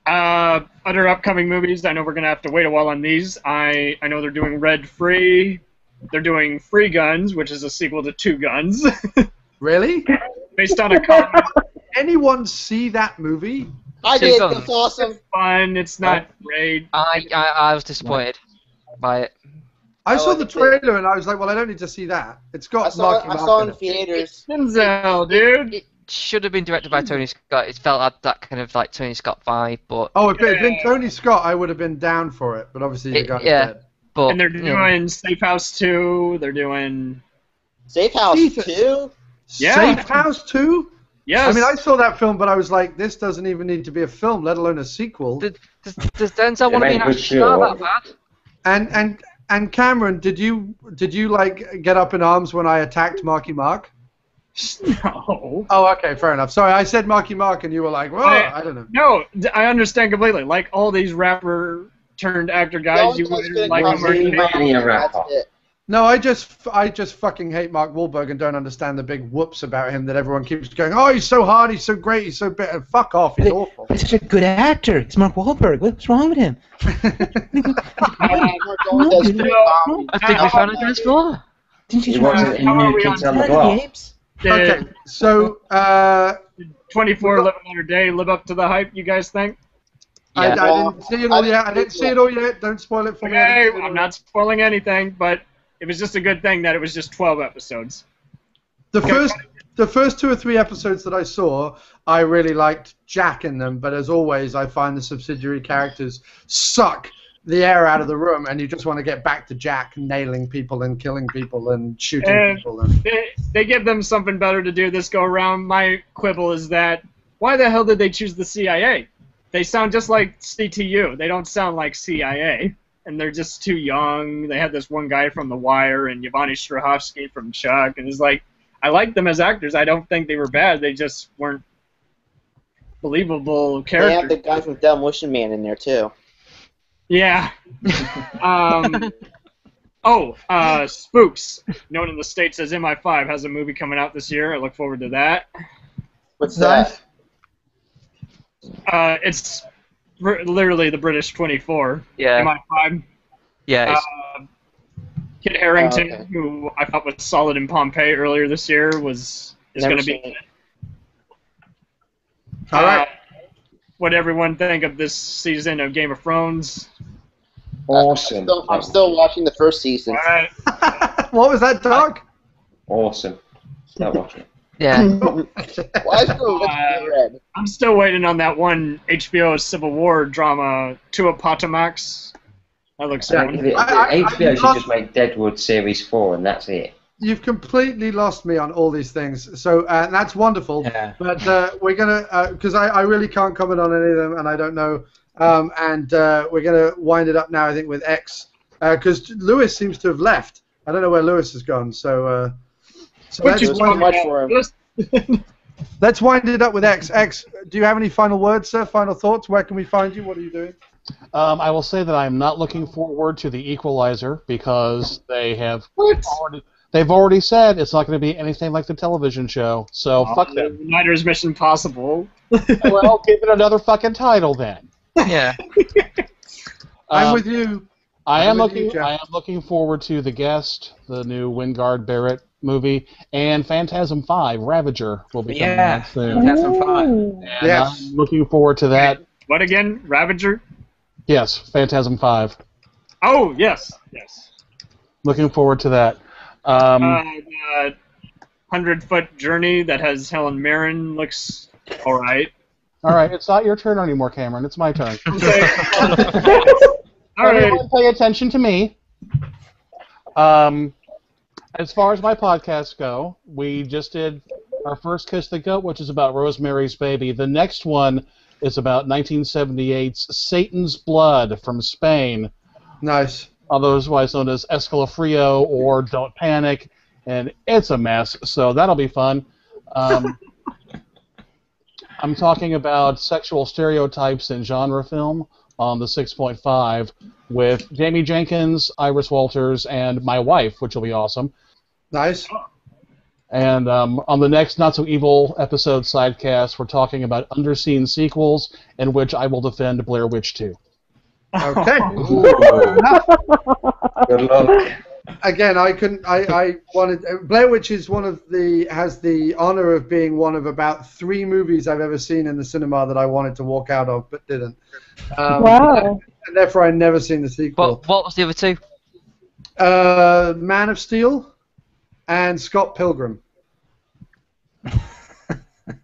Other upcoming movies, I know we're going to have to wait a while on these. I know they're doing Red Free. They're doing Free Guns, which is a sequel to Two Guns. Really? Based on a comic. Anyone see that movie? I did. It's awesome. It's fun. It's not great. I was disappointed by it. I saw the trailer and I was like, well, I don't need to see that. It's got Marky Mark. I saw it in theaters. Denzel, dude. It should have been directed by Tony Scott. It felt like that kind of like Tony Scott vibe, but if it had been Tony Scott, I would have been down for it. But obviously, the guy's dead. But and they're doing Safe House 2. They're doing Safe House 2. Yeah. Safe House 2. Yes. I mean, I saw that film, but I was like, this doesn't even need to be a film, let alone a sequel. Does Denzel want to be an action star that bad? And Cameron, did you like get up in arms when I attacked Marky Mark? No. Oh, okay, fair enough. Sorry, I said Marky Mark, and you were like, well, I don't know. No, I understand completely. Like all these rapper turned actor guys, you would like a rapper. No, I just fucking hate Mark Wahlberg and don't understand the big whoops about him that everyone keeps going, oh, he's so hard, he's so great, he's so bitter. Fuck off, he's awful. He's such a good actor. It's Mark Wahlberg. What's wrong with him? I think we found a dance floor. Didn't you He try wasn't in New Kids on the Block. Okay, so 24 Live Another Day live up to the hype, you guys think? I didn't see it all yet. I didn't see it all yet. Don't spoil it for me. Okay, I'm not spoiling anything, but it was just a good thing that it was just 12 episodes. The first 2 or 3 episodes that I saw, I really liked Jack in them, but as always, I find the subsidiary characters suck the air out of the room, and you just want to get back to Jack nailing people and killing people and shooting people. And they give them something better to do this go around. My quibble is that why the hell did they choose the CIA? They sound just like CTU. They don't sound like CIA. And they're just too young. They had this one guy from The Wire and Yvonne Strahovski from Chuck. And it's like, I like them as actors. I don't think they were bad. They just weren't believable characters. They have the guy from Demolition Man in there, too. Yeah. Spooks, known in the States as MI5, has a movie coming out this year. I look forward to that. What's that? It's literally the British 24. Yeah. MI5. Yeah. Kit Harington, who I thought was solid in Pompeii earlier this year, is going to be. all right. What everyone think of this season of Game of Thrones? Awesome. I'm still watching the first season. All right. What was that, Doug? Awesome. Start watching. Yeah. Why is it red? I'm still waiting on that one HBO Civil War drama, Tua Potomax. That looks good. HBO should just make Deadwood Series 4 and that's it. You've completely lost me on all these things. So that's wonderful. Yeah. But we're going to, because I really can't comment on any of them, and I don't know. And we're going to wind it up now, I think, with X. Because Lewis seems to have left. I don't know where Lewis has gone. So Which is too much for him. let's wind it up with X. X, do you have any final words, sir? Final thoughts? Where can we find you? What are you doing? I will say that I'm not looking forward to the Equalizer because they have they've already said it's not going to be anything like the television show. So fuck them. Writer's Mission Impossible. Well, give it another fucking title then. Yeah. I'm with you. I am looking forward to The Guest, the new Wingard Barrett movie, and Phantasm 5, Ravager will be coming out soon. Phantasm 5. And Yes. I'm looking forward to that. What again? Ravager? Yes, Phantasm 5. Oh, yes. Yes. Looking forward to that. 100-foot journey that has Helen Mirren looks all right. All right, it's not your turn anymore, Cameron. It's my turn. All right. Everyone pay attention to me. As far as my podcasts go, we just did our first Kiss the Goat, which is about Rosemary's Baby. The next one is about 1978's Satan's Blood from Spain. Nice. Otherwise known as Escalofrio or Don't Panic, and it's a mess, so that'll be fun. I'm talking about sexual stereotypes in genre film on the 6.5 with Jamie Jenkins, Iris Walters, and my wife, which will be awesome. Nice. And on the next Not So Evil episode sidecast, we're talking about underseen sequels in which I will defend Blair Witch 2. Okay. Good luck. Again, I wanted. Blair Witch is has the honor of being one of about 3 movies I've ever seen in the cinema that I wanted to walk out of but didn't. Wow. And therefore, I've never seen the sequel. What was the other 2? Man of Steel and Scott Pilgrim.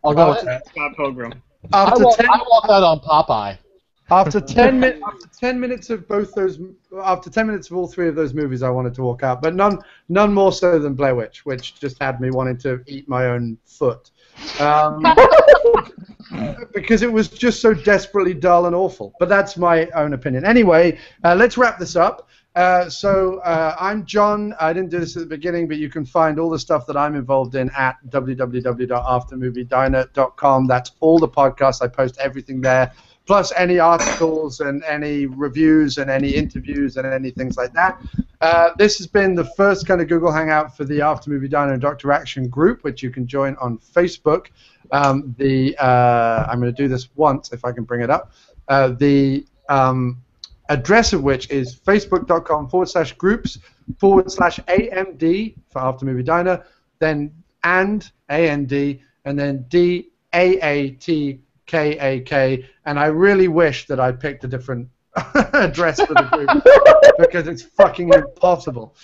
I'll go with that. Scott Pilgrim. I walked out on Popeye. After 10 minutes of both those, after 10 minutes of all 3 of those movies, I wanted to walk out, but none more so than Blair Witch, which just had me wanting to eat my own foot, because it was just so desperately dull and awful. But that's my own opinion. Anyway, let's wrap this up. So I'm John. I didn't do this at the beginning, but you can find all the stuff that I'm involved in at www.aftermoviediner.com. That's all the podcasts. I post everything there. plus any articles and any reviews and any interviews and any things like that. This has been the first kind of Google Hangout for the After Movie Diner and Dr. Action group, which you can join on Facebook. I'm going to do this once if I can bring it up. The address of which is facebook.com/groups/AMD for After Movie Diner, then AND, and then DAATKAK. And I really wish that I picked a different address for the group because it's fucking impossible.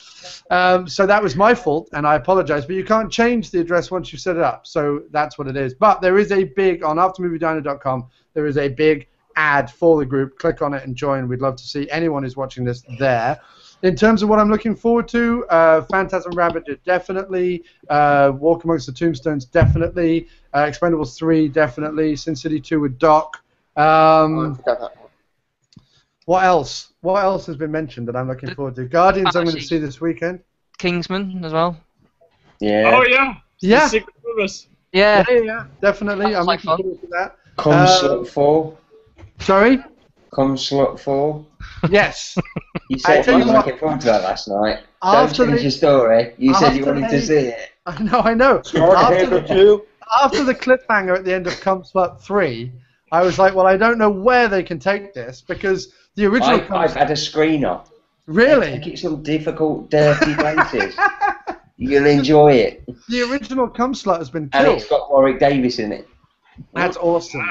So that was my fault, and I apologize. But you can't change the address once you set it up, so that's what it is. But there is a big, on aftermoviediner.com, there is a big ad for the group. Click on it and join. We'd love to see anyone who's watching this there. In terms of what I'm looking forward to, Phantasm Ravager, definitely. Walk Amongst the Tombstones, definitely. Expendables 3, definitely. Sin City 2 with Doc. What else? What else has been mentioned that I'm looking forward to? Guardians, I'm going to see this weekend. Kingsman as well. Yeah. Oh, yeah. Yeah. Secret Service. Yeah. Yeah, definitely. I'm looking forward to that. Come slot 4. Sorry? Come slot 4. Yes. You said you were what, looking forward to that last night. After Don't change your story. You said you after wanted to see it. I know. After the cliffhanger at the end of Come Slot 3, I was like, well, I don't know where they can take this because the original. I've had a screener. Really? Take it some difficult, dirty places. You'll enjoy it. The original Cum Slut has been killed. And it's got Warwick Davis in it. That's awesome.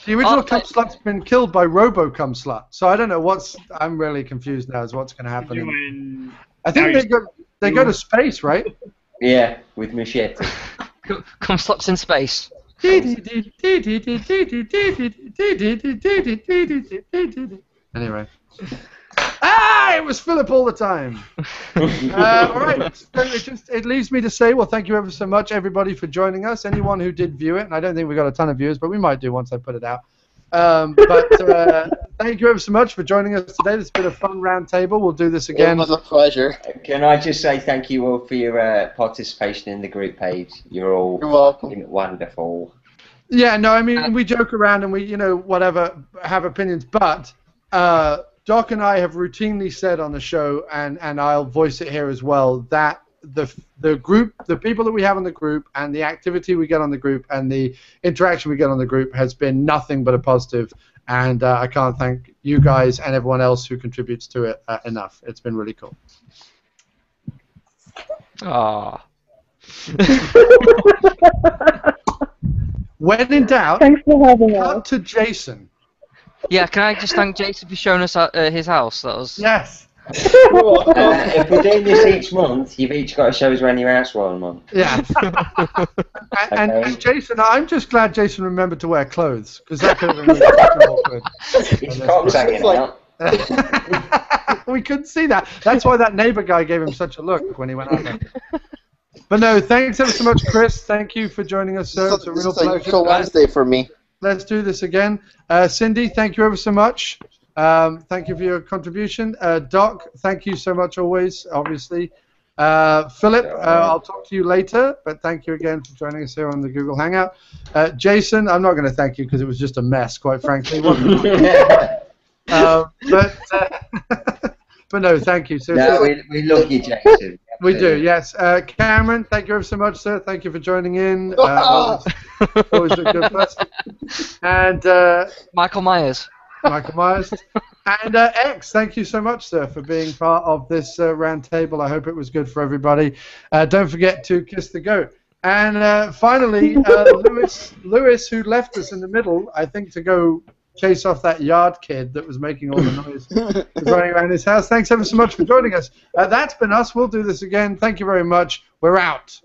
The original Cum Slut's been killed by Robo Cum Slut, so I don't know what's. I'm really confused now as what's going to happen. I think they go to space, right? Yeah, with Machete. Cum Slut's in space. Anyway. It was Philip all the time. All right. So it leaves me to say, well, thank you ever so much, everybody, for joining us. Anyone who did view it, and I don't think we got a ton of viewers, but we might do once I put it out. Thank you ever so much for joining us today. This has been a fun round table. We'll do this again. It was a pleasure. Can I just say thank you all for your participation in the group page. You're welcome. Wonderful. Yeah, no, I mean, we joke around and we, whatever, have opinions, but Doc and I have routinely said on the show, and I'll voice it here as well, that the group, the people that we have on the group, and the activity we get on the group, and the interaction we get on the group has been nothing but a positive, and I can't thank you guys and everyone else who contributes to it enough. It's been really cool. Ah. When in doubt, Thanks for having cut us. to Jason. Yeah, can I just thank Jason for showing us his house? That was. Yes. If we're doing this each month, you've each got to show us around your house for a month. Yeah. and Jason, I'm just glad Jason remembered to wear clothes, because that could have been really fucking awkward. His cock's hanging out. We couldn't see that. That's why that neighbor guy gave him such a look when he went out there. But no, thanks ever so much, Chris. Thank you for joining us, sir. It's a real pleasure. It's a Wednesday for me. Let's do this again. Cindy, thank you ever so much. Thank you for your contribution. Doc, thank you so much always, obviously. Philip, I'll talk to you later, but thank you again for joining us here on the Google Hangout. Jason, I'm not going to thank you because it was just a mess, quite frankly. But no, thank you. No, we love you, Jason. We do, yes. Cameron, thank you ever so much, sir. Thank you for joining in. Always a good person. And Michael Myers. And X, thank you so much, sir, for being part of this round table. I hope it was good for everybody. Don't forget to kiss the goat. And finally, Lewis, who left us in the middle, I think, to go chase off that yard kid that was making all the noise running around his house. Thanks ever so much for joining us. That's been us. We'll do this again. Thank you very much. We're out.